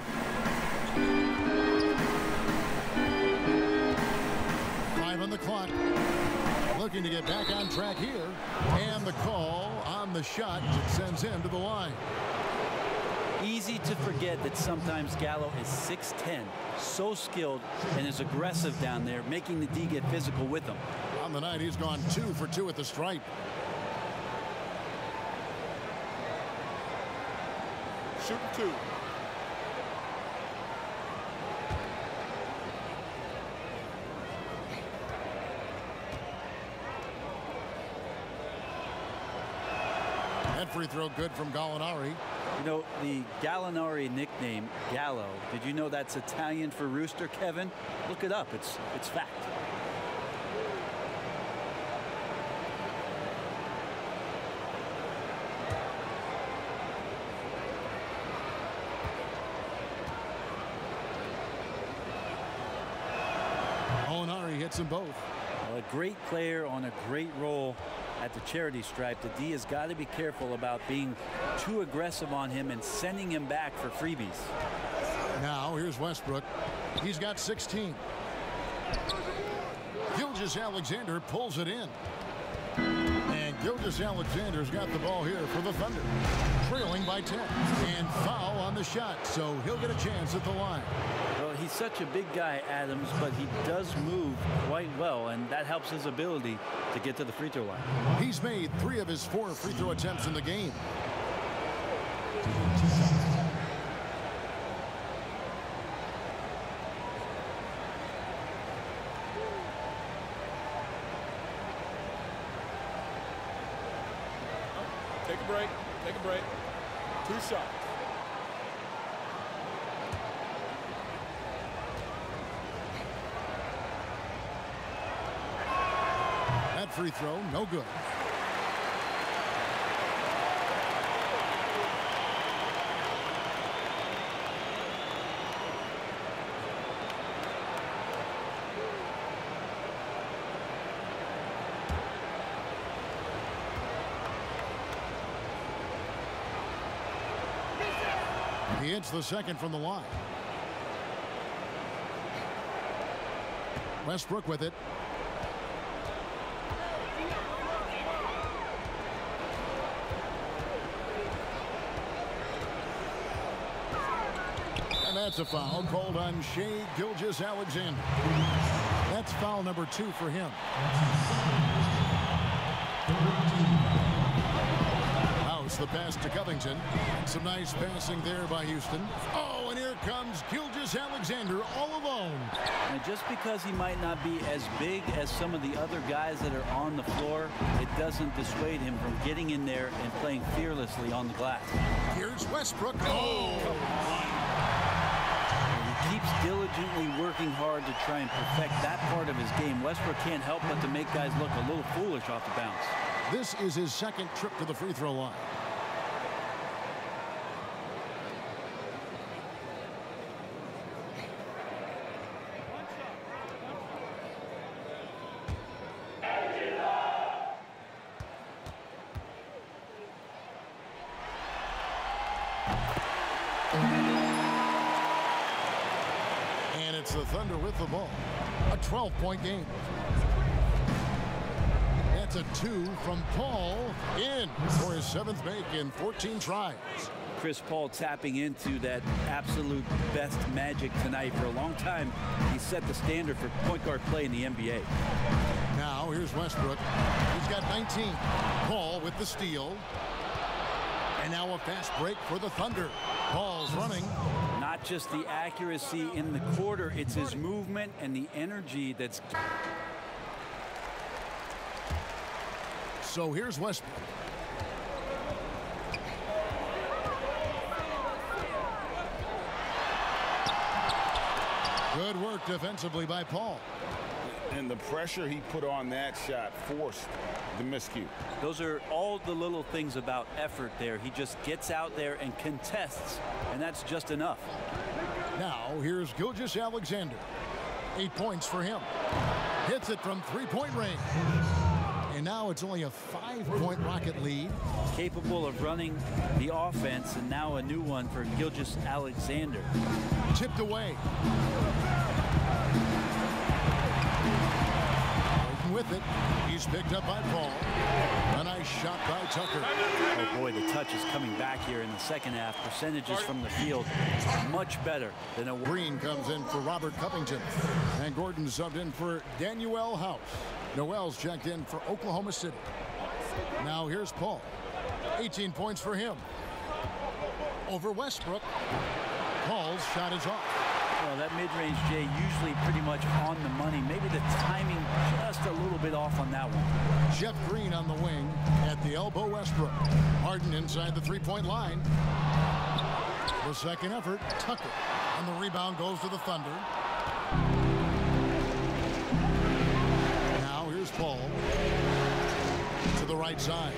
5 on the clock. Looking to get back on track here. And the call on the shot sends him to the line. Easy to forget that sometimes Gallo is 6'10", so skilled and is aggressive down there, making the D get physical with him. On the night, he's gone 2 for 2 at the stripe. Shooting 2. That free throw good from Gallinari. You know, the Gallinari nickname, Gallo, did you know that's Italian for rooster, Kevin? Look it up. It's fact. Gallinari hits them both. Well, a great player on a great role at the charity stripe. The D has got to be careful about being too aggressive on him and sending him back for freebies. Now here's Westbrook. He's got 16. Gilgeous-Alexander pulls it in. And Gilgeous-Alexander's got the ball here for the Thunder. Trailing by 10. And foul on the shot, so he'll get a chance at the line. Well, he's such a big guy, Adams, but he does move quite well, and that helps his ability to get to the free throw line. He's made 3 of his 4 free throw attempts in the game. Take a break. Take a break. 2 shots. That free throw, no good. He hits the second from the line. Westbrook with it. And that's a foul called on Shai Gilgeous-Alexander. That's foul number 2 for him. The pass to Covington. Some nice passing there by Houston. Oh, and here comes Gilgeous-Alexander all alone. And just because he might not be as big as some of the other guys that are on the floor, it doesn't dissuade him from getting in there and playing fearlessly on the glass. Here's Westbrook. Oh! He keeps diligently working hard to try and perfect that part of his game. Westbrook can't help but to make guys look a little foolish off the bounce. This is his second trip to the free throw line. And it's the Thunder with the ball. A 12-point game. That's a 2 from Paul in for his 7th make in 14 tries. Chris Paul tapping into that absolute best magic tonight. For a long time, he set the standard for point guard play in the NBA. Now here's Westbrook. He's got 19. Paul with the steal. And now a fast break for the Thunder. Paul's running. Not just the accuracy in the quarter, it's his movement and the energy that's... So here's Westbrook. Good work defensively by Paul. And the pressure he put on that shot forced the miscue. Those are all the little things about effort there. He just gets out there and contests, and that's just enough. Now here's Gilgeous-Alexander. 8 points for him. Hits it from 3-point range. And now it's only a 5-point Rocket lead. Capable of running the offense, and now a new one for Gilgeous-Alexander. Tipped away. With it, he's picked up by Paul. A nice shot by Tucker. Oh boy, the touch is coming back here in the second half. Percentages from the field much better than a... Green comes in for Robert Covington. And Gordon subbed in for Danuel House. Noel's checked in for Oklahoma City. Now here's Paul. 18 points for him. Over Westbrook. Paul's shot is off. Well, that mid-range, Jay, usually pretty much on the money. Maybe the timing just a little bit off on that one. Jeff Green on the wing at the elbow. Westbrook. Harden inside the three-point line. The second effort, Tucker. And the rebound goes to the Thunder. Now here's Paul. To the right side.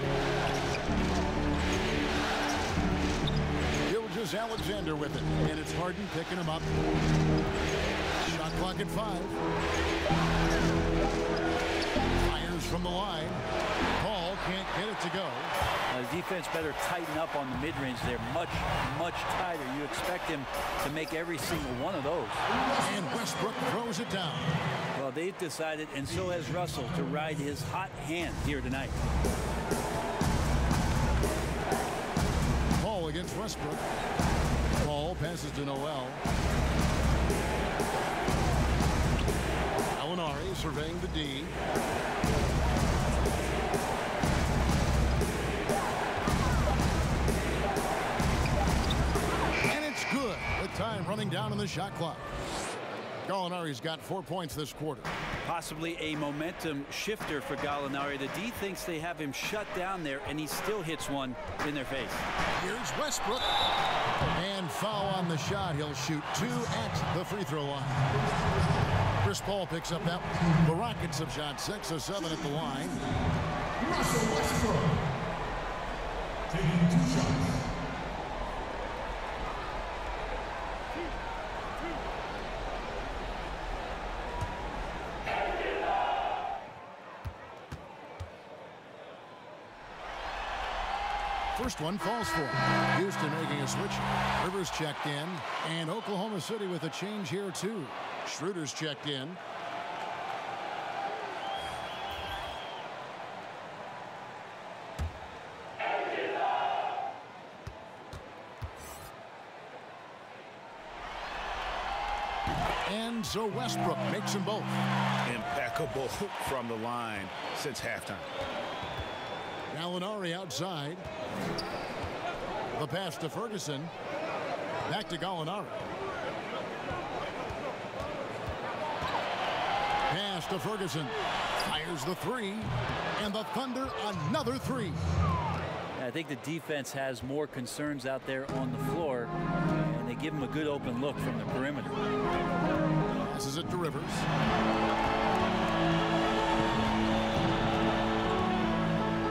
Alexander with it, and it's Harden picking him up. Shot clock at 5. Fires from the line. Paul can't get it to go. The defense better tighten up on the mid-range there. Much tighter. You expect him to make every single one of those. And Westbrook throws it down. Well, they've decided, and so has Russell, to ride his hot hand here tonight. Paul against Westbrook. Paul passes to Noel. Gallinari surveying the D. And it's good with time running down on the shot clock. Gallinari's got 4 points this quarter. Possibly a momentum shifter for Gallinari. The D thinks they have him shut down there, and he still hits one in their face. Here's Westbrook. And foul on the shot. He'll shoot 2 at the free throw line. Chris Paul picks up that one. The Rockets have shot 6 of 7 at the line. Russell Westbrook taking 2 shots. First one falls for him. Houston making a switch. Rivers checked in. And Oklahoma City with a change here, too. Schroeder's checked in. And so Westbrook makes them both. Impeccable from the line since halftime. Gallinari outside. The pass to Ferguson. Back to Gallinari. Pass to Ferguson. Fires the 3. And the Thunder another 3. I think the defense has more concerns out there on the floor, and they give him a good open look from the perimeter. This is it to Rivers.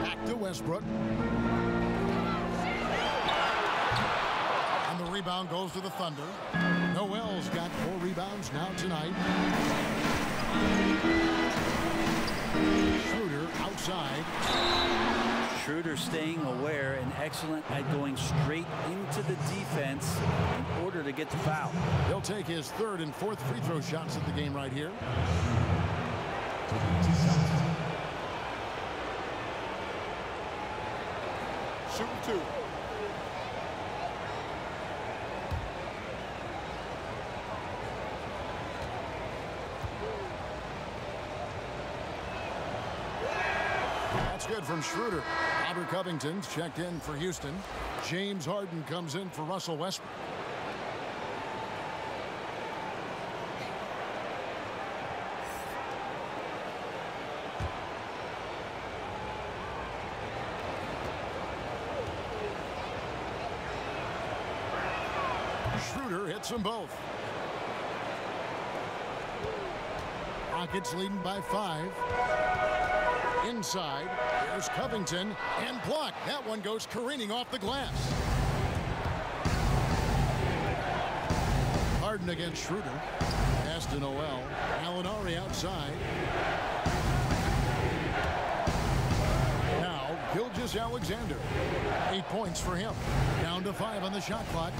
Back to Westbrook. And the rebound goes to the Thunder. Noel's got 4 rebounds now tonight. Schroeder outside. Schroeder staying aware and excellent at going straight into the defense in order to get the foul. He'll take his 3rd and 4th free throw shots of the game right here. Shooting 2. That's good from Schroeder. Robert Covington's checked in for Houston. James Harden comes in for Russell Westbrook. Schroeder hits them both. Rockets leading by 5. Inside, there's Covington, and blocked. That one goes careening off the glass. Harden against Schroeder. Pass to Noel. Gallinari outside. Now, Gilgeous Alexander. 8 points for him. Down to 5 on the shot clock.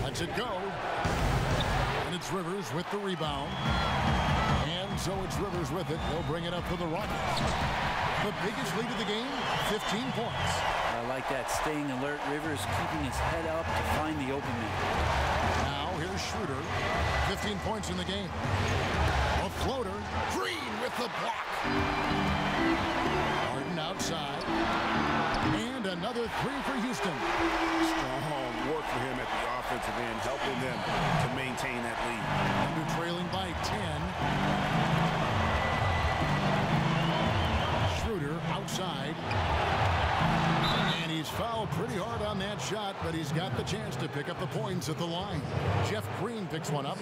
Lets it go. And it's Rivers with the rebound. And so it's Rivers with it. They'll bring it up for the Rockets. The biggest lead of the game, 15 points. I like that, staying alert. Rivers keeping his head up to find the open man. Now here's Schroeder. 15 points in the game. A floater. Green with the block. Harden outside. And another 3 for Houston. Strong work for him at the offensive end, helping helping them to maintain that lead. Under trailing by 10. Schroeder outside. And he's fouled pretty hard on that shot, but he's got the chance to pick up the points at the line. Jeff Green picks one up.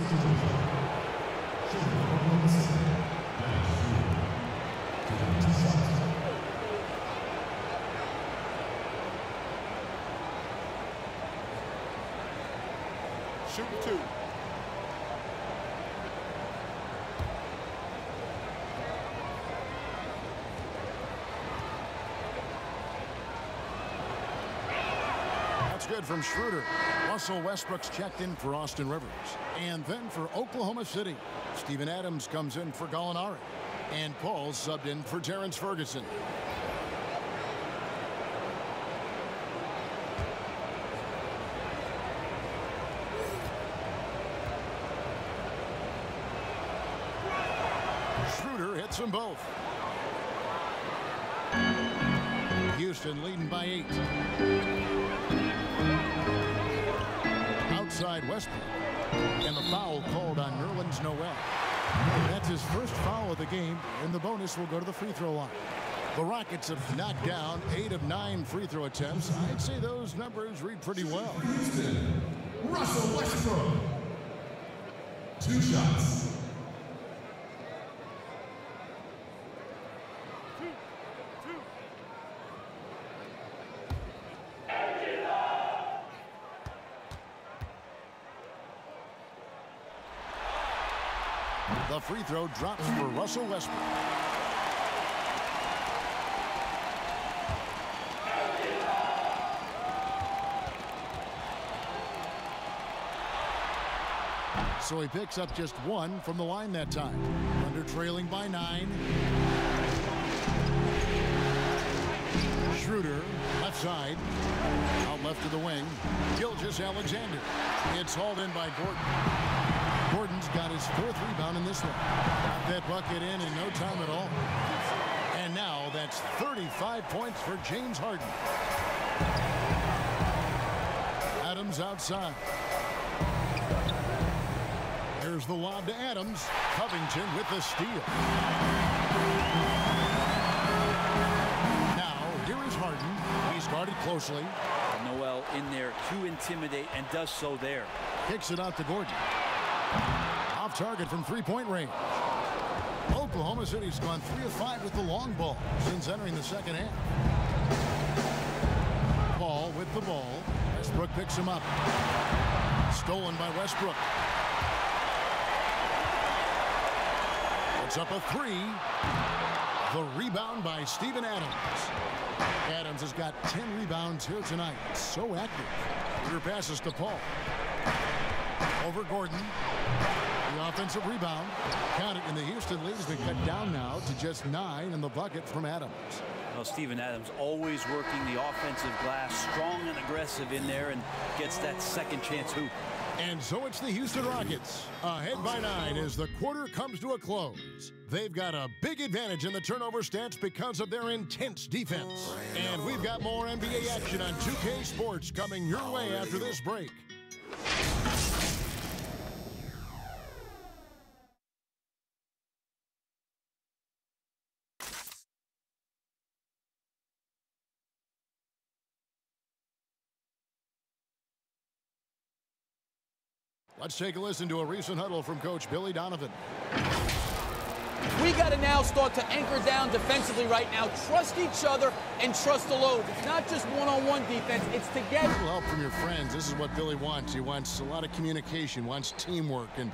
Shooting 2. That's good from Schroeder. Russell Westbrook's checked in for Austin Rivers. And then for Oklahoma City, Steven Adams comes in for Gallinari. And Paul's subbed in for Terrence Ferguson. Schroeder hits them both. Houston leading by 8. Outside Westbrook. And the foul called on Nerlens Noel. That's his first foul of the game, and the bonus will go to the free throw line. The Rockets have knocked down 8 of 9 free throw attempts. I'd say those numbers read pretty well. Houston, Russell Westbrook. 2 shots. The free throw drops for Russell Westbrook. So he picks up just 1 from the line that time. Under trailing by 9. Schroeder, left side. Out left to the wing. Gilgeous-Alexander. It's hauled in by Gordon. Gordon's got his 4th rebound in this one. Got that bucket in no time at all. And now that's 35 points for James Harden. Adams outside. Here's the lob to Adams. Covington with the steal. Now, here is Harden. He's guarded closely. Noel in there to intimidate, and does so there. Kicks it out to Gordon. Off target from three-point range. Oklahoma City's gone 3 of 5 with the long ball since entering the second half. Paul with the ball. Westbrook picks him up. Stolen by Westbrook. It's up a 3. The rebound by Steven Adams. Adams has got 10 rebounds here tonight. So active. Rear passes to Paul. Over Gordon. The offensive rebound. Count it, and the Houston lead has been cut down now to just 9 in the bucket from Adams. Well, Steven Adams always working the offensive glass, strong and aggressive in there, and gets that second chance hoop. And so it's the Houston Rockets ahead by 9 as the quarter comes to a close. They've got a big advantage in the turnover stats because of their intense defense. And we've got more NBA action on 2K Sports coming your way after this break. Let's take a listen to a recent huddle from Coach Billy Donovan. We got to now start to anchor down defensively right now. Trust each other and trust the load. It's not just one-on-one defense. It's together. A little help from your friends. This is what Billy wants. He wants a lot of communication, wants teamwork. And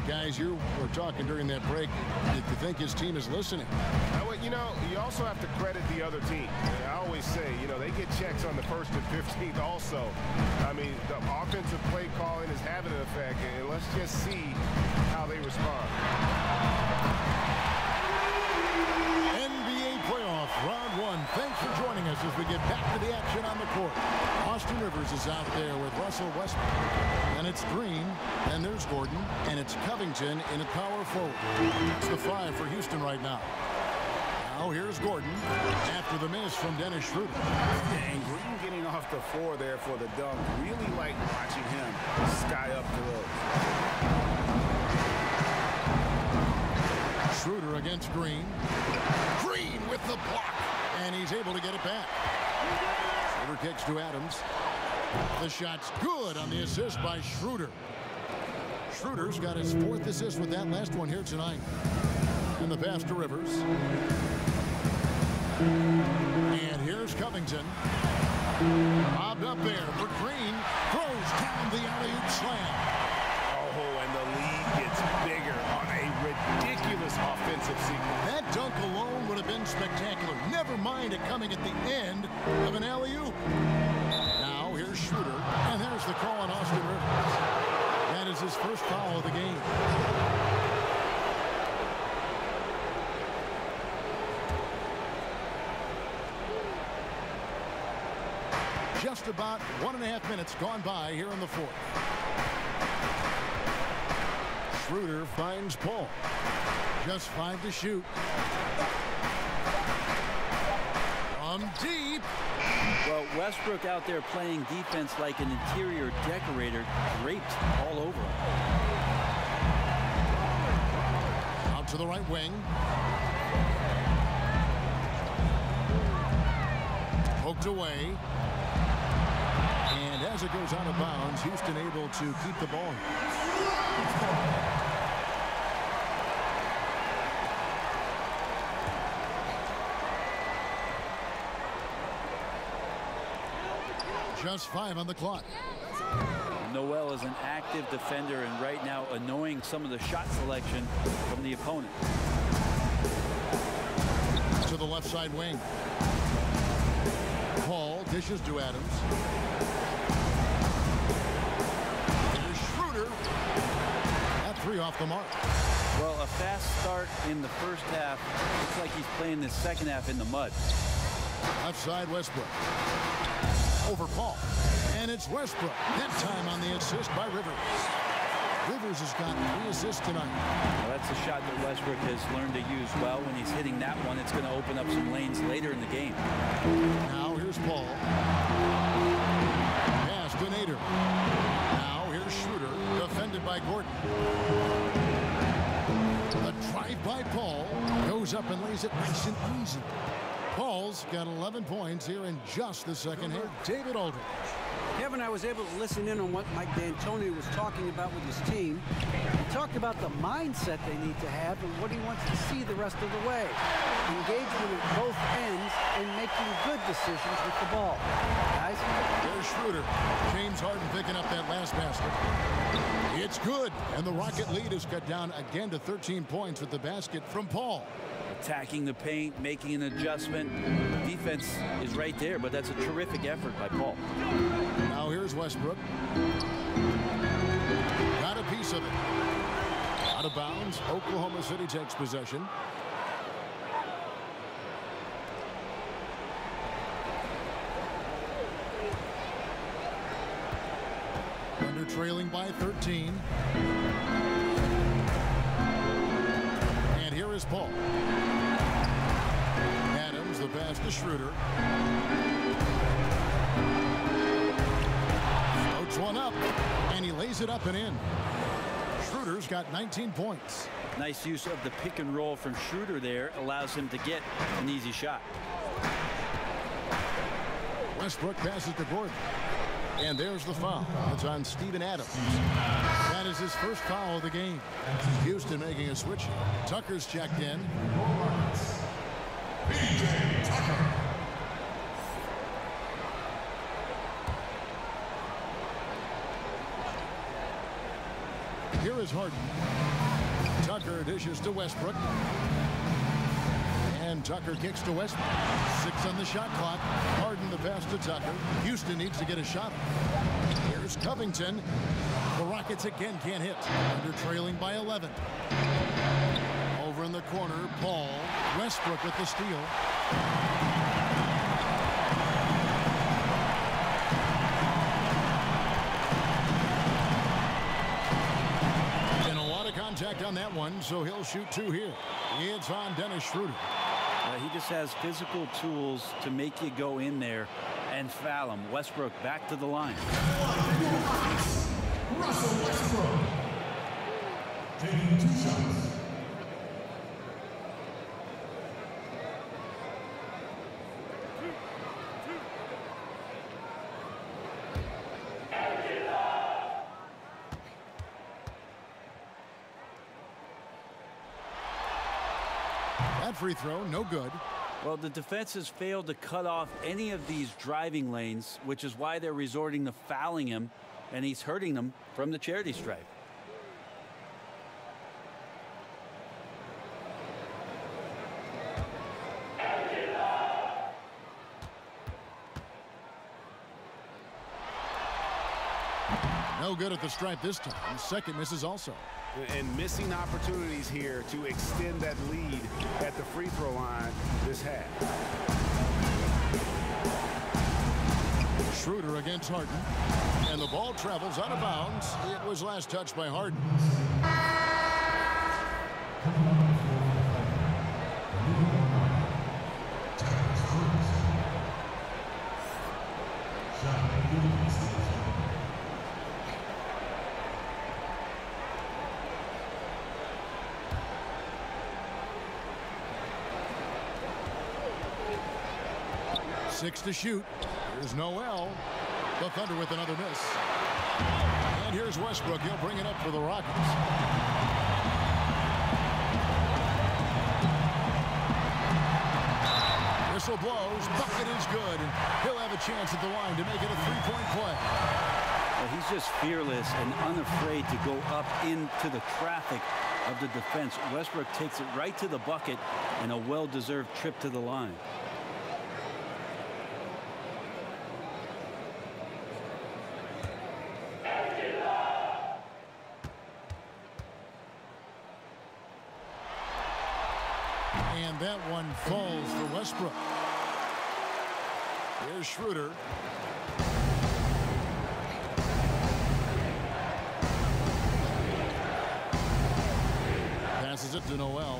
guys, you were talking during that break. You think his team is listening? You know, you also have to credit the other team. I always say, you know, they get checks on the 1st and 15th also. I mean, the offensive play calling is having an effect, and let's just see how they respond. NBA playoff round 1. Thanks for joining us as we get back to the action on the court. Austin Rivers is out there with Russell Westbrook. And it's Green, and there's Gordon, and it's Covington in a power forward. That's the 5 for Houston right now. Now Now here's Gordon after the miss from Dennis Schroeder. And Green getting off the floor there for the dunk. Really like watching him sky up throws. Schroeder against Green. Green with the block. And he's able to get it back. Schroeder kicks to Adams. The shot's good on the assist by Schroeder. Schroeder's got his 4th assist with that last one here tonight. And the pass to Rivers. And here's Covington. Bobbed up there for Green. Throws down the alley-oop slam. Oh, and the lead gets bigger on a ridiculous offensive sequence. That dunk alone would have been spectacular. Never mind it coming at the end of an alley-oop. Now here's Schroeder. And there's the call on Austin Rivers. That is his first foul of the game. Just about 1.5 minutes gone by here in the 4th. Schroeder finds Paul. Just 5 to shoot. From deep. Well, Westbrook out there playing defense like an interior decorator, draped all over him. Out to the right wing. Poked away. And as it goes out of bounds, Houston able to keep the ball. Just 5 on the clock. Noel is an active defender and right now annoying some of the shot selection from the opponent. To the left side wing. Paul dishes to Adams. Here's Schroeder. That 3 off the mark. Well, a fast start in the first half. Looks like he's playing this second half in the mud. Left side Westbrook. Over Paul. And it's Westbrook. That time on the assist by Rivers. Rivers has got 3 assists tonight. Well, that's a shot that Westbrook has learned to use well. When he's hitting that one, it's going to open up some lanes later in the game. Now here's Paul. Pass to Nader. Now here's Schroeder. Defended by Gordon. The drive by Paul. Goes up and lays it nice and easy. Paul's got 11 points here in just the second half. David Aldridge. Kevin, I was able to listen in on what Mike D'Antoni was talking about with his team. He talked about the mindset they need to have and what he wants to see the rest of the way. Engagement at both ends and making good decisions with the ball. Guys? There's Schroeder. James Harden picking up that last basket. It's good. And the Rocket lead is cut down again to 13 points with the basket from Paul. Attacking the paint, making an adjustment. Defense is right there, but that's a terrific effort by Paul. Now here's Westbrook. Got a piece of it. Out of bounds. Oklahoma City takes possession. Thunder trailing by 13. And here is Paul. Adams, the pass to Schroeder. Floats one up, and he lays it up and in. Schroeder's got 19 points. Nice use of the pick and roll from Schroeder there. Allows him to get an easy shot. Westbrook passes to Gordon. And there's the foul. It's on Steven Adams. That is his first foul of the game. Houston making a switch. Tucker's checked in. PJ Tucker. Here is Harden. Tucker dishes to Westbrook. And Tucker kicks to Westbrook. 6 on the shot clock. Harden the pass to Tucker. Houston needs to get a shot. Here's Covington. The Rockets again can't hit. Under trailing by 11. Over in the corner, Paul. Westbrook with the steal. And a lot of contact on that one, so he'll shoot 2 here. It's on Dennis Schroeder. He just has physical tools to make you go in there and foul him. Westbrook back to the line. Russell Westbrook taking 2 shots. That free throw, no good. Well, the defense has failed to cut off any of these driving lanes, which is why they're resorting to fouling him, and he's hurting them from the charity stripe. No good at the stripe this time. Second misses also. And missing opportunities here to extend that lead at the free throw line this half. Schroeder against Harden. And the ball travels out of bounds. It was last touched by Harden. Six to shoot. Here's Noel. The Thunder with another miss. And here's Westbrook. He'll bring it up for the Rockets. Whistle blows. Bucket is good. He'll have a chance at the line to make it a three-point play. Well, he's just fearless and unafraid to go up into the traffic of the defense. Westbrook takes it right to the bucket and a well-deserved trip to the line. And that one falls for Westbrook. Here's Schroeder. Passes it to Noel.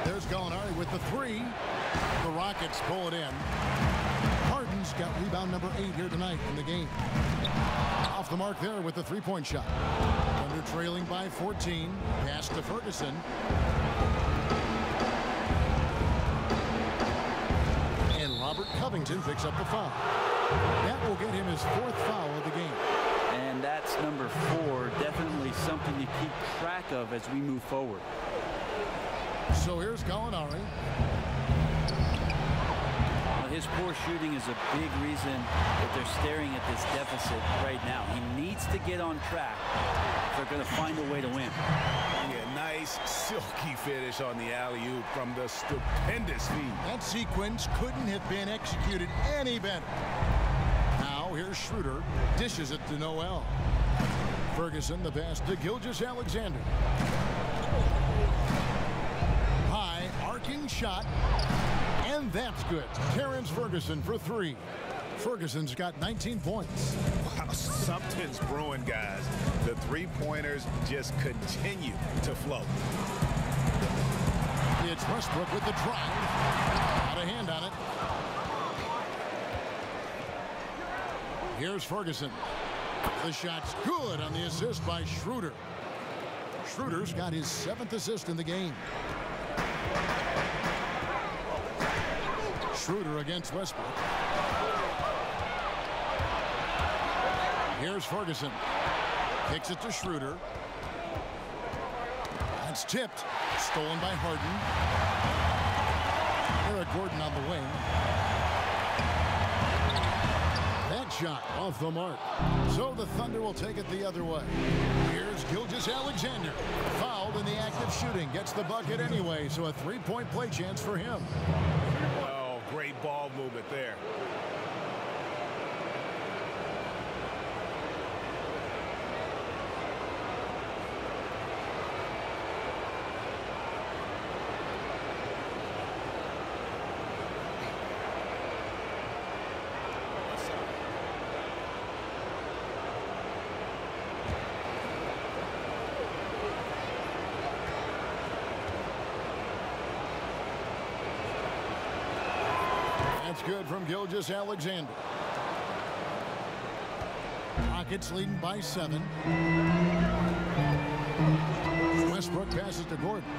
There's Gallinari with the three. The Rockets pull it in. Harden's got rebound number 8 here tonight in the game. Off the mark there with the three-point shot. Thunder trailing by 14. Pass to Ferguson. And Robert Covington picks up the foul. That will get him his 4th foul of the game. And that's number 4. Definitely something to keep track of as we move forward. So here's Gallinari. His poor shooting is a big reason that they're staring at this deficit right now. He needs to get on track if they're going to find a way to win. Yeah, nice silky finish on the alley-oop from the stupendous feed. That sequence couldn't have been executed any better. Now here's Schroeder. Dishes it to Noel. Ferguson the pass to Gilgeous-Alexander. High arcing shot. And that's good. Terrence Ferguson for 3. Ferguson's got 19 points. Wow, something's brewing, guys. The three-pointers just continue to flow. It's Westbrook with the drive. Got a hand on it. Here's Ferguson. The shot's good on the assist by Schroeder. Schroeder's got his 7th assist in the game. Schroeder against Westbrook. Here's Ferguson. Kicks it to Schroeder. That's tipped. Stolen by Harden. Eric Gordon on the wing. That shot off the mark. So the Thunder will take it the other way. Here's Gilgeous-Alexander. Fouled in the act of shooting. Gets the bucket anyway, so a three-point play chance for him. Great ball movement there. That's good from Gilgeous Alexander. Rockets leading by 7. Westbrook passes to Gordon.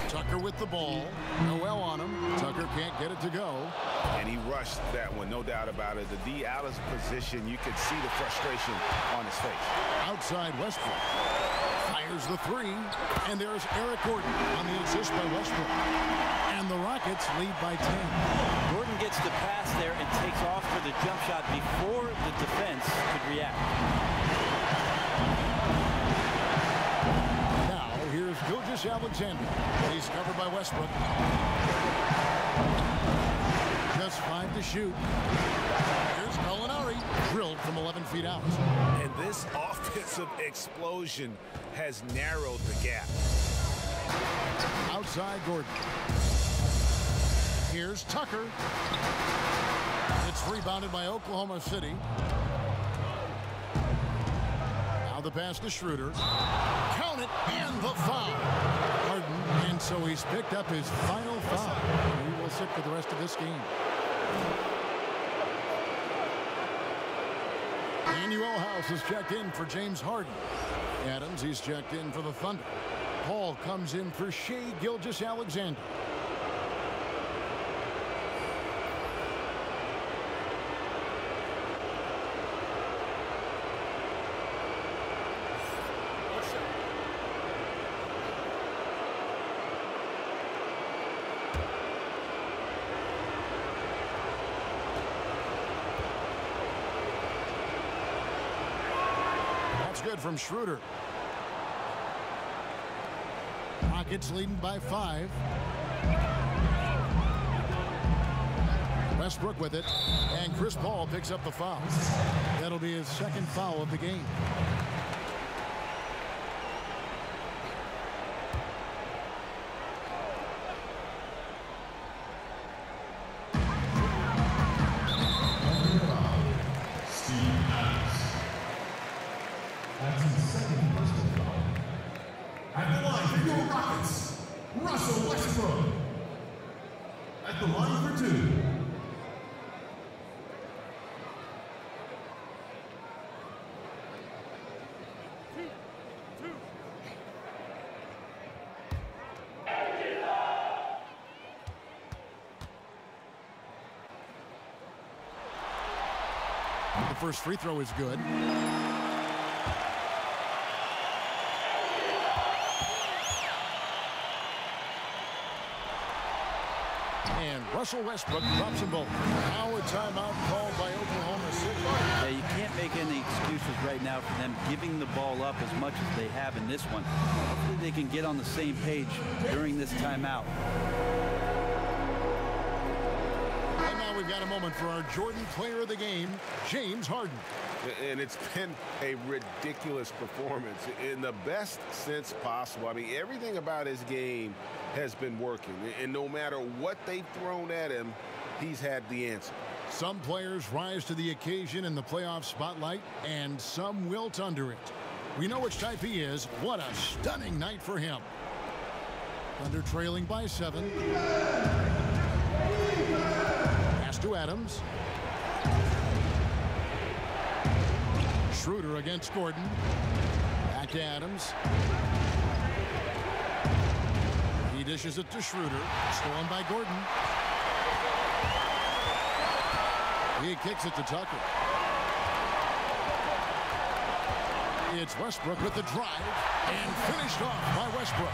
Tucker with the ball. Noel on him. Tucker can't get it to go. And he rushed that one, no doubt about it. The D out of position, you could see the frustration on his face. Outside Westbrook. Fires the 3. And there's Eric Gordon on the assist by Westbrook. And the Rockets lead by 10. Gordon gets the pass there and takes off for the jump shot before the defense could react. Now, here's Gilgeous Alexander. He's covered by Westbrook. Just 5 to shoot. Here's Gallinari, drilled from 11 feet out. And this offensive explosion has narrowed the gap. Outside Gordon. Here's Tucker. It's rebounded by Oklahoma City. Now the pass to Schroeder. Count it, and the foul. Harden, and so he's picked up his final foul. He will sit for the rest of this game. Manuel House is checked in for James Harden. Adams, he's checked in for the Thunder. Paul comes in for Shai Gilgeous Alexander. Good from Schroeder. Rockets leading by 5. Westbrook with it, and Chris Paul picks up the foul. That'll be his second foul of the game. At the line for 2. The first free throw is good. And Russell Westbrook drops them both. Now a timeout called by Oklahoma City. Yeah, you can't make any excuses right now for them giving the ball up as much as they have in this one. Hopefully they can get on the same page during this timeout. And now we've got a moment for our Jordan player of the game, James Harden. And it's been a ridiculous performance in the best sense possible. I mean, everything about his game has been working. And no matter what they've thrown at him, he's had the answer. Some players rise to the occasion in the playoff spotlight, and some wilt under it. We know which type he is. What a stunning night for him. Thunder trailing by 7. Pass to Adams. Schroeder against Gordon. Back to Adams. He dishes it to Schroeder. Stolen by Gordon. He kicks it to Tucker. It's Westbrook with the drive and finished off by Westbrook.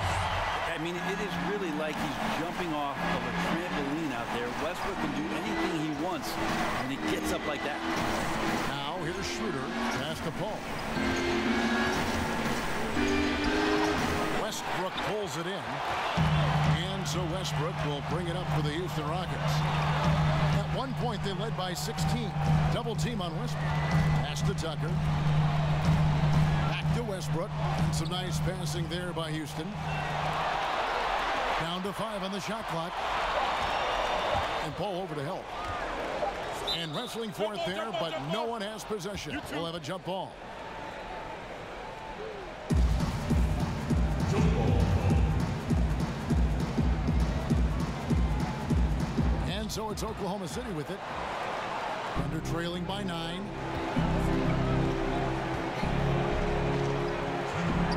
I mean, it is really like he's jumping off of a trampoline out there. Westbrook can do anything he wants when he gets up like that. Now here's Schroeder. Pass to Paul. Westbrook pulls it in. And so Westbrook will bring it up for the Houston Rockets. At one point, they led by 16. Double team on Westbrook. Pass to Tucker. Back to Westbrook. And some nice passing there by Houston. Down to 5 on the shot clock. And Paul over to help. And wrestling for it there, but no one has possession. We'll have a jump ball. And so it's Oklahoma City with it. Thunder trailing by 9.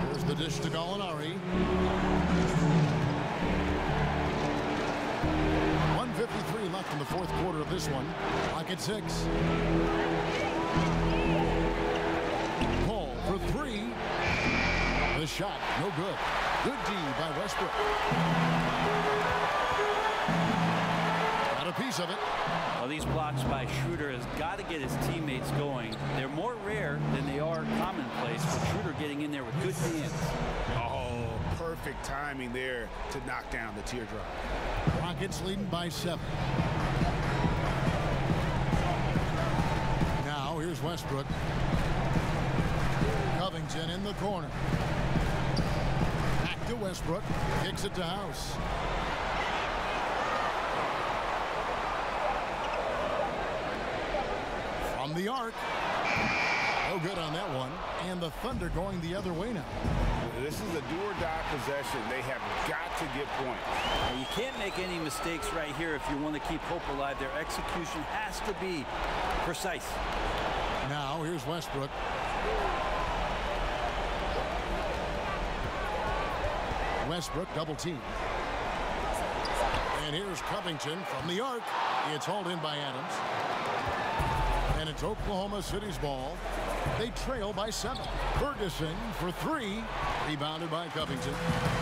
Here's the dish to Gallinari. 1:53 left in the fourth quarter of this one. Clock at 6. Paul for 3. The shot, no good. Good D by Westbrook. Got a piece of it. Well, these blocks by Schroeder has got to get his teammates going. They're more rare than they are commonplace, but Schroeder getting in there with good hands. Oh, perfect timing there to knock down the teardrop. Rockets leading by 7. Now here's Westbrook. Covington in the corner. Back to Westbrook. Kicks it to House. From the arc. No good on that one. And the Thunder going the other way now. This is a do-or-die possession. They have got to get points. Well, you can't make any mistakes right here if you want to keep hope alive. Their execution has to be precise. Now here's Westbrook. Westbrook double team. And here's Covington from the arc. It's hauled in by Adams. And it's Oklahoma City's ball. They trail by 7. Ferguson for 3. Rebounded by Covington.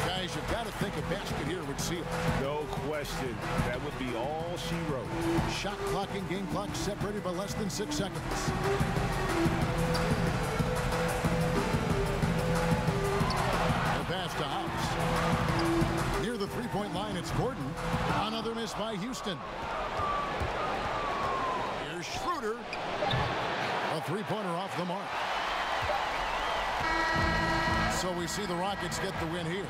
Guys, you've got to think a basket here would seal. No question. That would be all she wrote. Shot clock and game clock separated by less than 6 seconds. The pass to House. Near the three-point line, it's Gordon. Another miss by Houston. Here's Schroeder. A three-pointer off the mark. So we see the Rockets get the win here.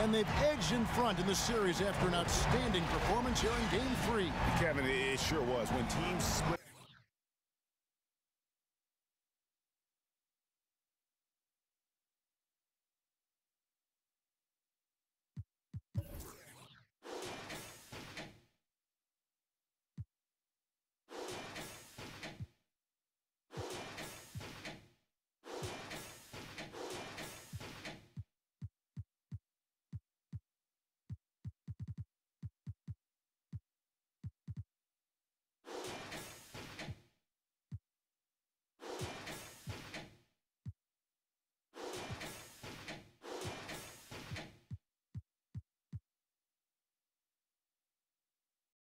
And they've edged in front in the series after an outstanding performance here in Game 3. Kevin, it sure was. When teams split